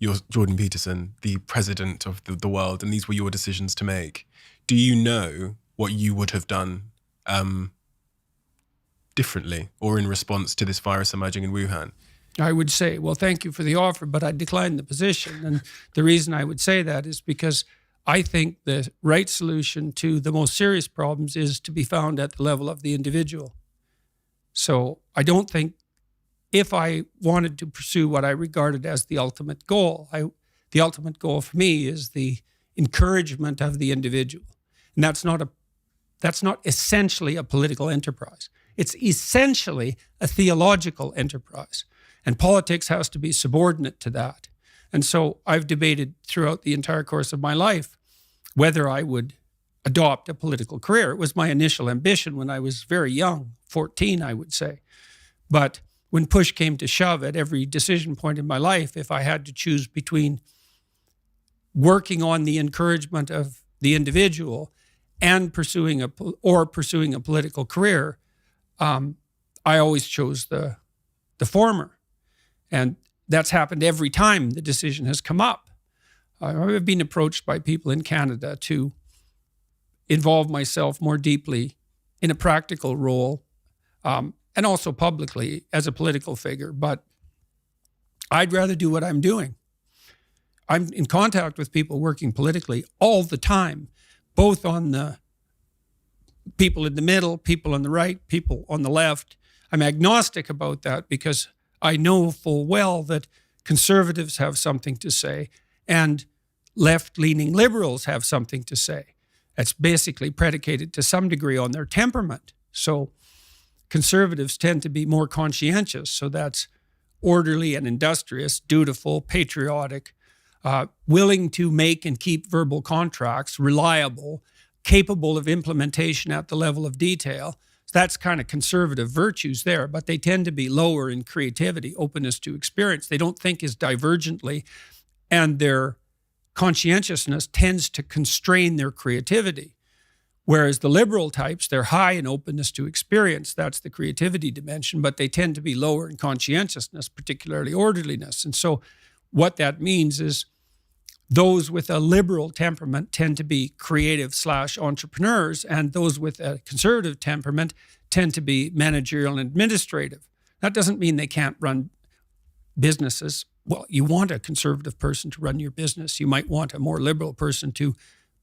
S2: you're Jordan Peterson, the president of the world, and these were your decisions to make, do you know what you would have done differently or in response to this virus emerging in Wuhan?
S1: I would say, well, thank you for the offer, but I declined the position. And the reason I would say that is because I think the right solution to the most serious problems is to be found at the level of the individual. So I don't think if I wanted to pursue what I regarded as the ultimate goal, the ultimate goal for me is the encouragement of the individual. And that's not essentially a political enterprise. It's essentially a theological enterprise. And politics has to be subordinate to that. And so I've debated throughout the entire course of my life whether I would adopt a political career. It was my initial ambition when I was very young, 14, I would say. But when push came to shove at every decision point in my life, if I had to choose between working on the encouragement of the individual and pursuing a political career, I always chose the former. And that's happened every time the decision has come up. I've been approached by people in Canada to involve myself more deeply in a practical role, and also publicly as a political figure. But I'd rather do what I'm doing. I'm in contact with people working politically all the time, both on the people in the middle, people on the right, people on the left. I'm agnostic about that because I know full well that conservatives have something to say and left-leaning liberals have something to say. That's basically predicated to some degree on their temperament. So conservatives tend to be more conscientious. So that's orderly and industrious, dutiful, patriotic, willing to make and keep verbal contracts, reliable, capable of implementation at the level of detail. That's kind of conservative virtues there, but they tend to be lower in creativity, openness to experience. They don't think as divergently, and their conscientiousness tends to constrain their creativity. Whereas the liberal types, they're high in openness to experience. That's the creativity dimension, but they tend to be lower in conscientiousness, particularly orderliness. And so what that means is those with a liberal temperament tend to be creative/entrepreneurs, and those with a conservative temperament tend to be managerial and administrative. That doesn't mean they can't run businesses. Well, you want a conservative person to run your business. You might want a more liberal person to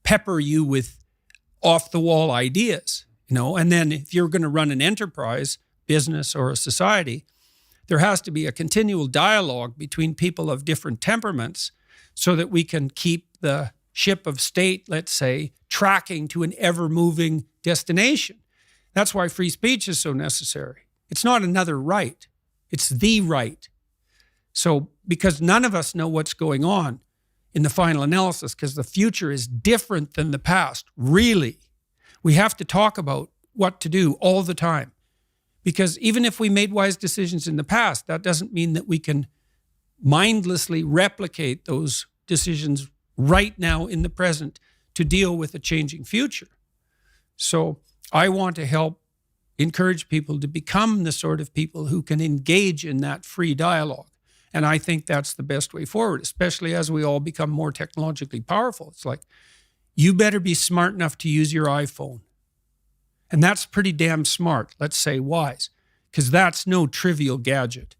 S1: pepper you with off-the-wall ideas, and then if you're going to run an enterprise, business, or a society, there has to be a continual dialogue between people of different temperaments so that we can keep the ship of state, let's say, tracking to an ever-moving destination. That's why free speech is so necessary. It's not another right. It's the right. So because none of us know what's going on in the final analysis, because the future is different than the past, really, we have to talk about what to do all the time. Because even if we made wise decisions in the past, that doesn't mean that we can mindlessly replicate those decisions right now in the present to deal with a changing future. So I want to help encourage people to become the sort of people who can engage in that free dialogue. And I think that's the best way forward, especially as we all become more technologically powerful. It's like, you better be smart enough to use your iPhone. And that's pretty damn smart, let's say wise, because that's no trivial gadget.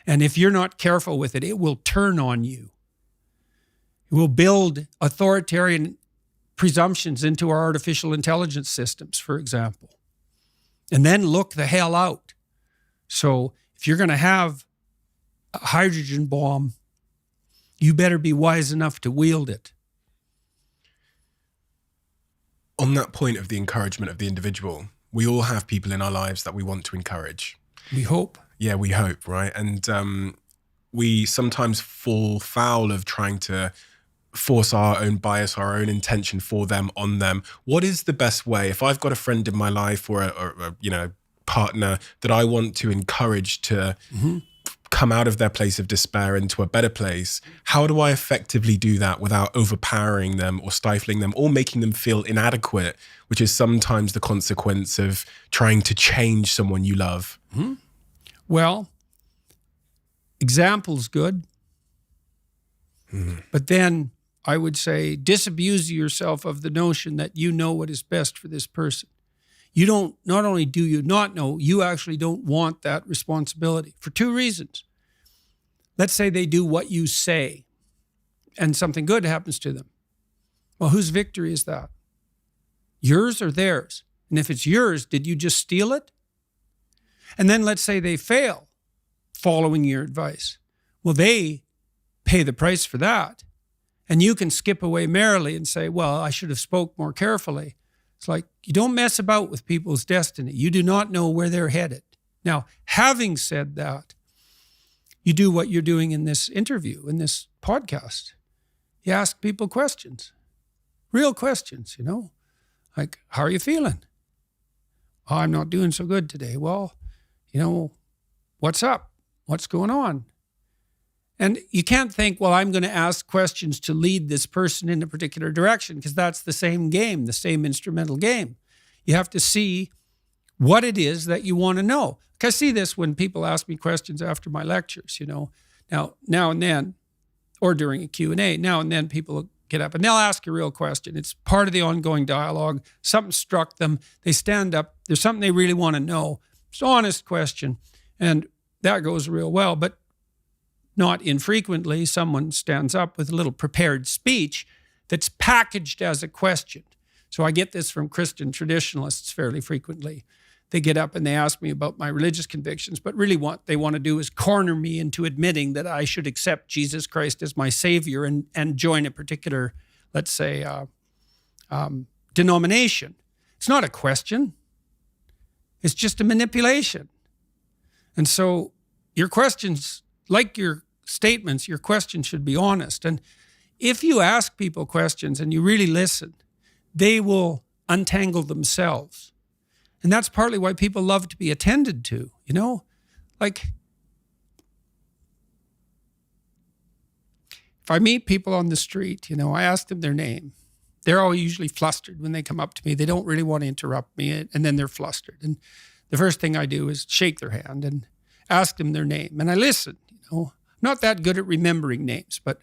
S1: And if you're not careful with it, it will turn on you. It will build authoritarian presumptions into our artificial intelligence systems, for example. And then look the hell out. So if you're going to have a hydrogen bomb, you better be wise enough to wield it.
S2: On that point of the encouragement of the individual, we all have people in our lives that we want to encourage.
S1: We hope.
S2: Yeah, we hope, right? And we sometimes fall foul of trying to force our own bias, our own intention for them, on them. What is the best way? If I've got a friend in my life or a partner that I want to encourage to come out of their place of despair into a better place, how do I effectively do that without overpowering them or stifling them or making them feel inadequate, which is sometimes the consequence of trying to change someone you love?
S1: Well, example's good. But then I would say disabuse yourself of the notion that you know what is best for this person. You don't, not only do you not know, you actually don't want that responsibility for two reasons. Let's say they do what you say and something good happens to them. Well, whose victory is that? Yours or theirs? And if it's yours, did you just steal it? And then let's say they fail following your advice. Well, they pay the price for that. And you can skip away merrily and say, well, I should have spoke more carefully. It's like, you don't mess about with people's destiny. You do not know where they're headed. Now, having said that, you do what you're doing in this interview, in this podcast. You ask people questions, real questions, like, how are you feeling? Oh, I'm not doing so good today. Well, what's up? What's going on? And you can't think, well, I'm going to ask questions to lead this person in a particular direction, because that's the same game, the same instrumental game. You have to see what it is that you want to know. I see this when people ask me questions after my lectures, Now and then, or during a Q&A, now and then people get up and they'll ask a real question. It's part of the ongoing dialogue. Something struck them. They stand up. There's something they really want to know. It's an honest question. And that goes real well. But not infrequently, someone stands up with a little prepared speech that's packaged as a question. So I get this from Christian traditionalists fairly frequently. They get up and they ask me about my religious convictions, but really what they want to do is corner me into admitting that I should accept Jesus Christ as my Savior and join a particular, let's say, denomination. It's not a question. It's just a manipulation. And so your questions, like your statements, your questions should be honest. And if you ask people questions and you really listen, they will untangle themselves. And that's partly why people love to be attended to, Like, if I meet people on the street, I ask them their name. They're all usually flustered when they come up to me. They don't really want to interrupt me, and then they're flustered. And the first thing I do is shake their hand and ask them their name. And I listen, I'm not that good at remembering names, but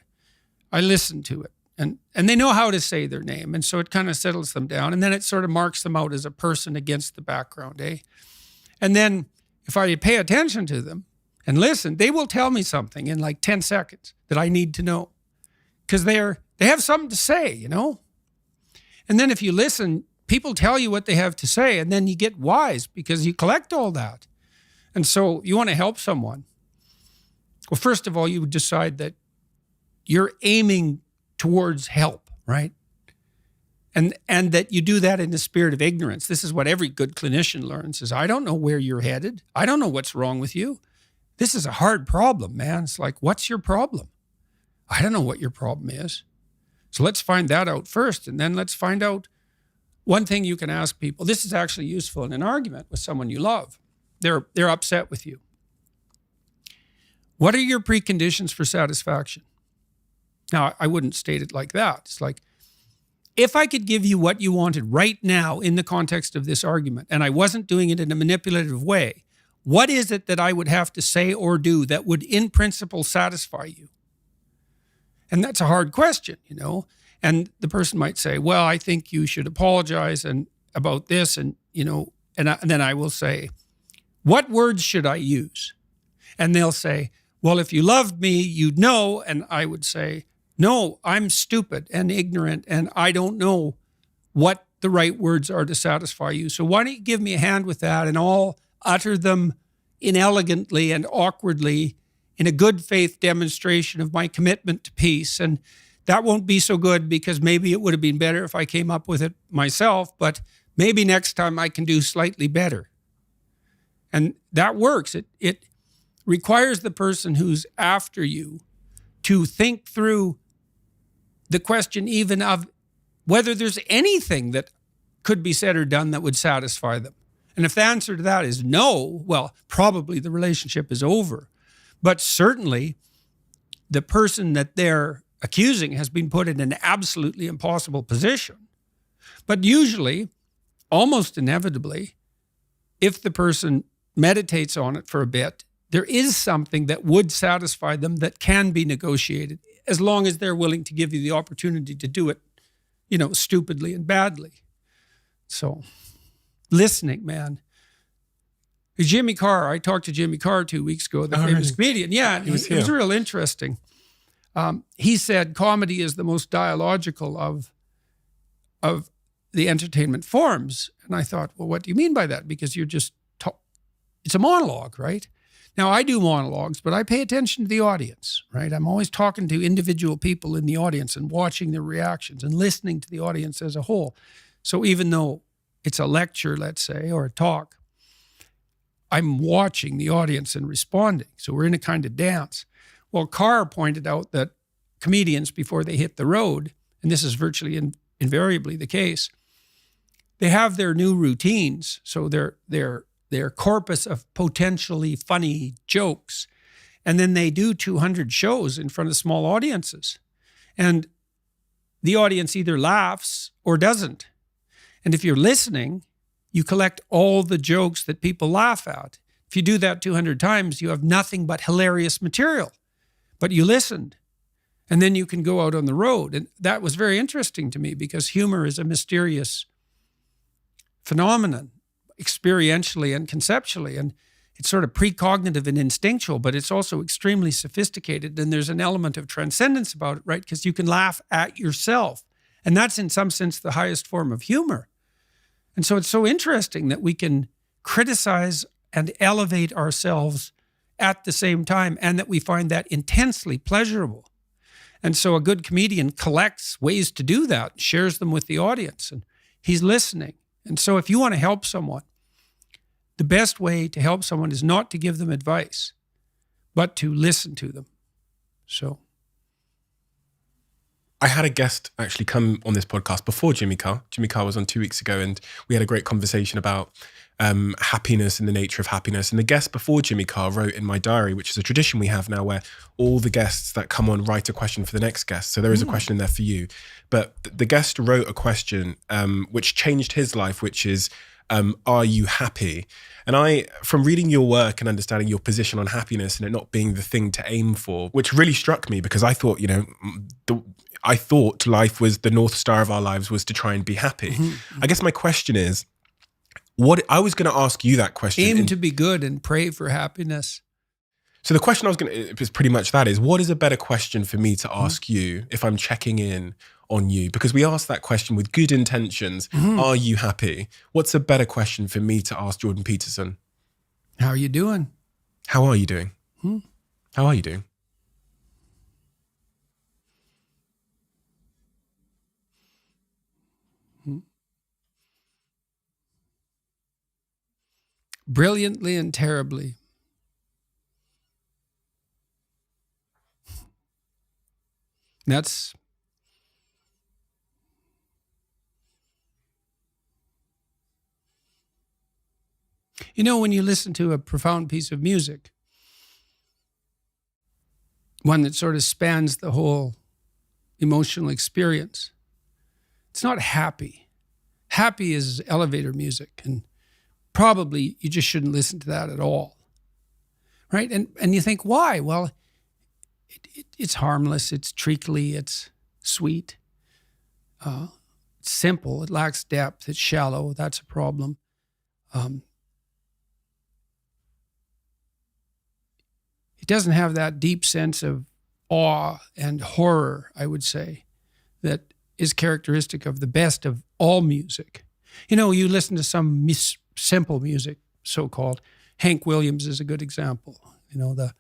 S1: I listen to it. And they know how to say their name. And so it kind of settles them down. And then it sort of marks them out as a person against the background, And then if I pay attention to them and listen, they will tell me something in like 10 seconds that I need to know. Because they have something to say, And then if you listen, people tell you what they have to say, and then you get wise because you collect all that. And so you want to help someone. Well, first of all, you would decide that you're aiming towards help, right? And that you do that in the spirit of ignorance. This is what every good clinician learns is, I don't know where you're headed. I don't know what's wrong with you. This is a hard problem, man. It's like, what's your problem? I don't know what your problem is. So let's find that out first. And then let's find out one thing you can ask people. This is actually useful in an argument with someone you love. They're upset with you. What are your preconditions for satisfaction? Now, I wouldn't state it like that. It's like, if I could give you what you wanted right now in the context of this argument, and I wasn't doing it in a manipulative way, what is it that I would have to say or do that would in principle satisfy you? And that's a hard question, And the person might say, well, I think you should apologize and about this. And, and then I will say, what words should I use? And they'll say, well, if you loved me, you'd know. And I would say, no, I'm stupid and ignorant, and I don't know what the right words are to satisfy you. So why don't you give me a hand with that, and I'll utter them inelegantly and awkwardly in a good faith demonstration of my commitment to peace. And that won't be so good because maybe it would have been better if I came up with it myself, but maybe next time I can do slightly better. And that works. It requires the person who's after you to think through the question even of whether there's anything that could be said or done that would satisfy them. And if the answer to that is no, well, probably the relationship is over. But certainly the person that they're accusing has been put in an absolutely impossible position. But usually, almost inevitably, if the person meditates on it for a bit, there is something that would satisfy them that can be negotiated, as long as they're willing to give you the opportunity to do it, stupidly and badly. So listening, man. Jimmy Carr, I talked to Jimmy Carr 2 weeks ago, the famous comedian. Yeah, it was real interesting. He said comedy is the most dialogical of the entertainment forms. And I thought, well, what do you mean by that? Because you're just, it's a monologue, right? Now, I do monologues, but I pay attention to the audience, right? I'm always talking to individual people in the audience and watching their reactions and listening to the audience as a whole. So even though it's a lecture, let's say, or a talk, I'm watching the audience and responding. So we're in a kind of dance. Well, Carr pointed out that comedians, before they hit the road, and this is virtually invariably the case, they have their new routines. So their corpus of potentially funny jokes. And then they do 200 shows in front of small audiences. And the audience either laughs or doesn't. And if you're listening, you collect all the jokes that people laugh at. If you do that 200 times, you have nothing but hilarious material. But you listened. And then you can go out on the road. And that was very interesting to me because humor is a mysterious phenomenon, experientially and conceptually. And it's sort of precognitive and instinctual, but it's also extremely sophisticated. And there's an element of transcendence about it, right? Because you can laugh at yourself. And that's in some sense the highest form of humor. And so it's so interesting that we can criticize and elevate ourselves at the same time, and that we find that intensely pleasurable. And so a good comedian collects ways to do that, shares them with the audience, and he's listening. And so if you want to help someone, the best way to help someone is not to give them advice, but to listen to them. So
S2: I had a guest actually come on this podcast before Jimmy Carr. Jimmy Carr was on 2 weeks ago, and we had a great conversation about happiness and the nature of happiness. And the guest before Jimmy Carr wrote in my diary, which is a tradition we have now where all the guests that come on write a question for the next guest. So there is a question in there for you. But the guest wrote a question which changed his life, which is, are you happy? And from reading your work and understanding your position on happiness and it not being the thing to aim for, which really struck me because I thought, I thought life was the North Star of our lives was to try and be happy. I guess my question is, I was going to ask you that question.
S1: Aim to be good and pray for happiness.
S2: So the question I was going to, is pretty much that is, what is a better question for me to ask you if I'm checking in on you? Because we asked that question with good intentions. Are you happy? What's a better question for me to ask Jordan Peterson?
S1: How are you doing?
S2: How are you doing? How are you doing?
S1: Brilliantly and terribly. That's when you listen to a profound piece of music, one that sort of spans the whole emotional experience, it's not happy. Happy is elevator music, and probably you just shouldn't listen to that at all, right? And you think, why? Well, it's harmless, it's treacly, it's sweet, it's simple, it lacks depth, it's shallow, that's a problem. It doesn't have that deep sense of awe and horror, I would say, that is characteristic of the best of all music. You listen to some simple music, so-called. Hank Williams is a good example. The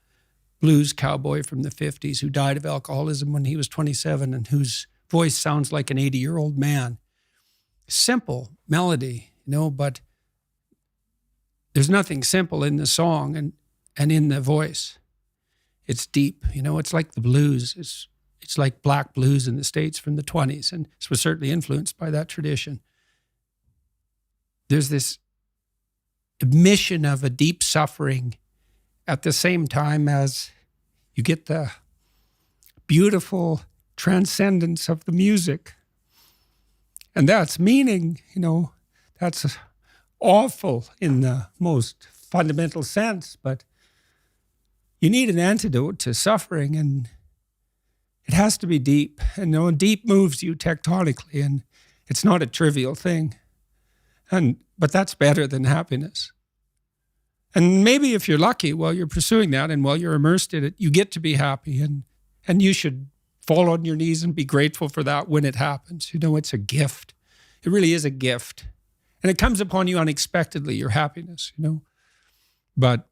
S1: blues cowboy from the 50s who died of alcoholism when he was 27 and whose voice sounds like an 80-year-old man. Simple melody, but there's nothing simple in the song and in the voice. It's deep, it's like the blues. It's like black blues in the States from the 20s, and this was certainly influenced by that tradition. There's this admission of a deep suffering at the same time as you get the beautiful transcendence of the music. And that's meaning, that's awful in the most fundamental sense, but you need an antidote to suffering, and It has to be deep. And deep moves you tectonically, and it's not a trivial thing. But that's better than happiness. And maybe if you're lucky while you're pursuing that and while you're immersed in it, you get to be happy, and you should fall on your knees and be grateful for that when it happens. It's a gift. It really is a gift. And it comes upon you unexpectedly, your happiness, But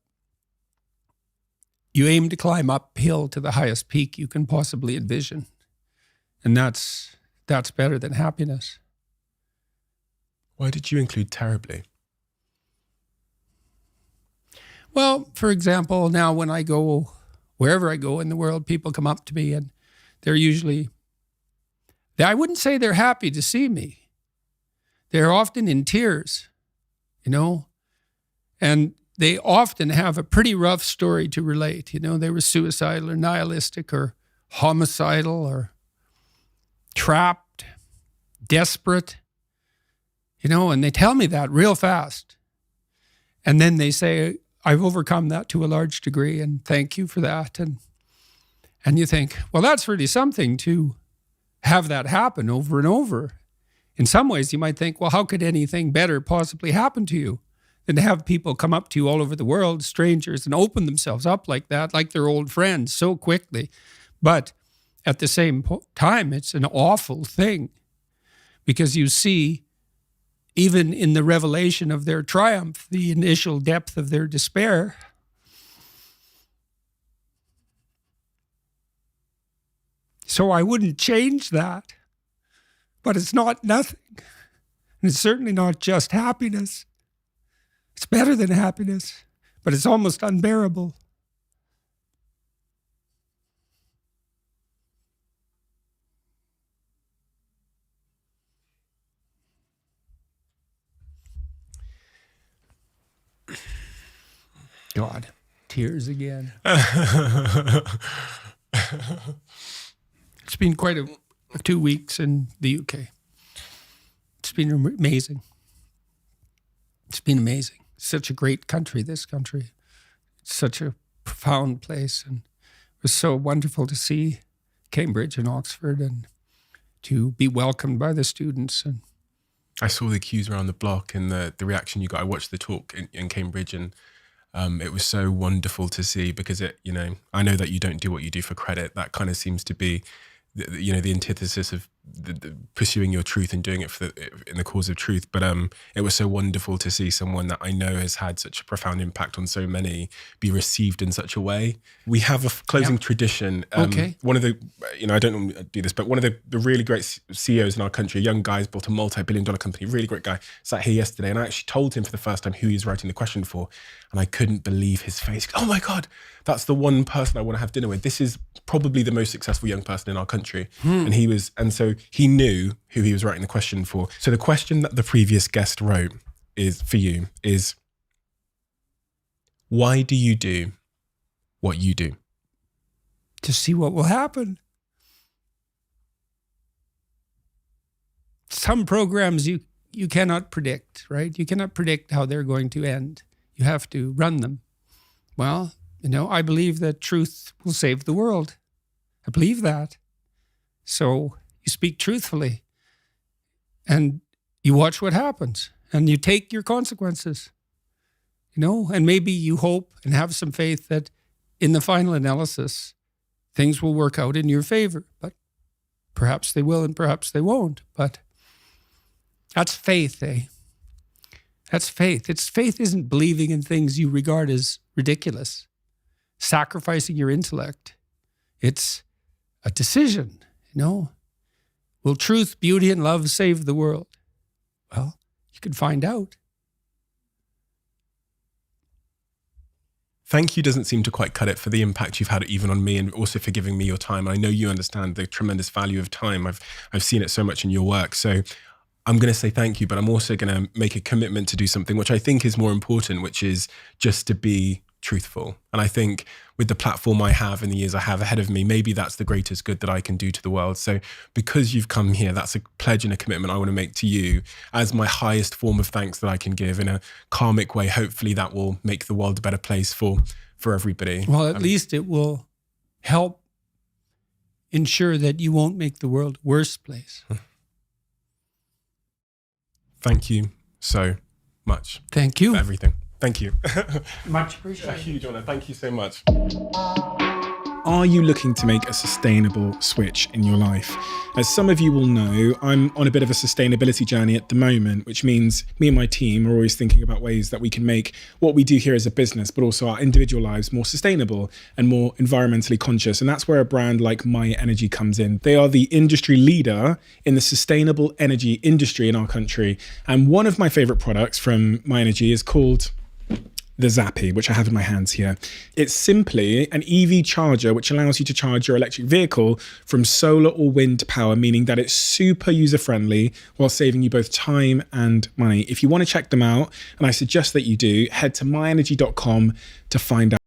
S1: you aim to climb uphill to the highest peak you can possibly envision. And that's better than happiness.
S2: Why did you include terribly?
S1: Well, for example, now when I go, wherever I go in the world, people come up to me and they're usually, I wouldn't say they're happy to see me. They're often in tears, and they often have a pretty rough story to relate. They were suicidal or nihilistic or homicidal or trapped, desperate, and they tell me that real fast. And then they say, I've overcome that to a large degree, and thank you for that. And you think, well, that's really something to have that happen over and over. In some ways, you might think, well, how could anything better possibly happen to you than to have people come up to you all over the world, strangers, and open themselves up like that, like they're old friends so quickly. But at the same time, it's an awful thing because you see, even in the revelation of their triumph, the initial depth of their despair. So I wouldn't change that, but it's not nothing. And it's certainly not just happiness. It's better than happiness, but it's almost unbearable. God, tears again. It's been quite 2 weeks in the UK. It's been amazing. It's been amazing. Such a great country, this country. It's such a profound place. And it was so wonderful to see Cambridge and Oxford and to be welcomed by the students. And
S2: I saw the queues around the block and the reaction you got. I watched the talk in Cambridge, and it was so wonderful to see because I know that you don't do what you do for credit. That kind of seems to be, the antithesis of the pursuing your truth and doing it in the cause of truth. But it was so wonderful to see someone that I know has had such a profound impact on so many be received in such a way. We have a closing tradition.
S1: Okay.
S2: One of the, I don't normally do this, but one of the really great CEOs in our country, a young guy, has built a multi-billion-dollar company, really great guy, sat here yesterday, and I actually told him for the first time who he was writing the question for, and I couldn't believe his face. Oh my God, that's the one person I want to have dinner with. This is probably the most successful young person in our country. And so he knew who he was writing the question for. So the question that the previous guest wrote is, why do you do what you do?
S1: to see what will happen. Some programs you cannot predict, right? You cannot predict how they're going to end. You have to run them. Well, I believe that truth will save the world. I believe that. So you speak truthfully and you watch what happens and you take your consequences, and maybe you hope and have some faith that in the final analysis, things will work out in your favor, but perhaps they will and perhaps they won't. But that's faith, eh? That's faith. Faith isn't believing in things you regard as ridiculous, sacrificing your intellect. It's a decision, Will truth, beauty, and love save the world? Well, you can find out.
S2: Thank you doesn't seem to quite cut it for the impact you've had even on me, and also for giving me your time. I know you understand the tremendous value of time. I've seen it so much in your work. So I'm going to say thank you, but I'm also going to make a commitment to do something which I think is more important, which is just to be truthful. And I think with the platform I have and the years I have ahead of me, maybe that's the greatest good that I can do to the world. So because you've come here, that's a pledge and a commitment I want to make to you as my highest form of thanks that I can give in a karmic way. Hopefully that will make the world a better place for everybody.
S1: Well, at least it will help ensure that you won't make the world a worse place.
S2: Thank you so much
S1: Thank you.
S2: for everything. Thank you.
S1: Much
S2: A
S1: appreciated.
S2: huge honor. Thank you so much.
S3: Are you looking to make a sustainable switch in your life? As some of you will know, I'm on a bit of a sustainability journey at the moment, which means me and my team are always thinking about ways that we can make what we do here as a business, but also our individual lives more sustainable and more environmentally conscious. And that's where a brand like My Energy comes in. They are the industry leader in the sustainable energy industry in our country. And one of my favorite products from My Energy is called the Zappy, which I have in my hands here. It's simply an EV charger which allows you to charge your electric vehicle from solar or wind power, meaning that it's super user-friendly while saving you both time and money. If you want to check them out, and I suggest that you do, head to myenergy.com to find out.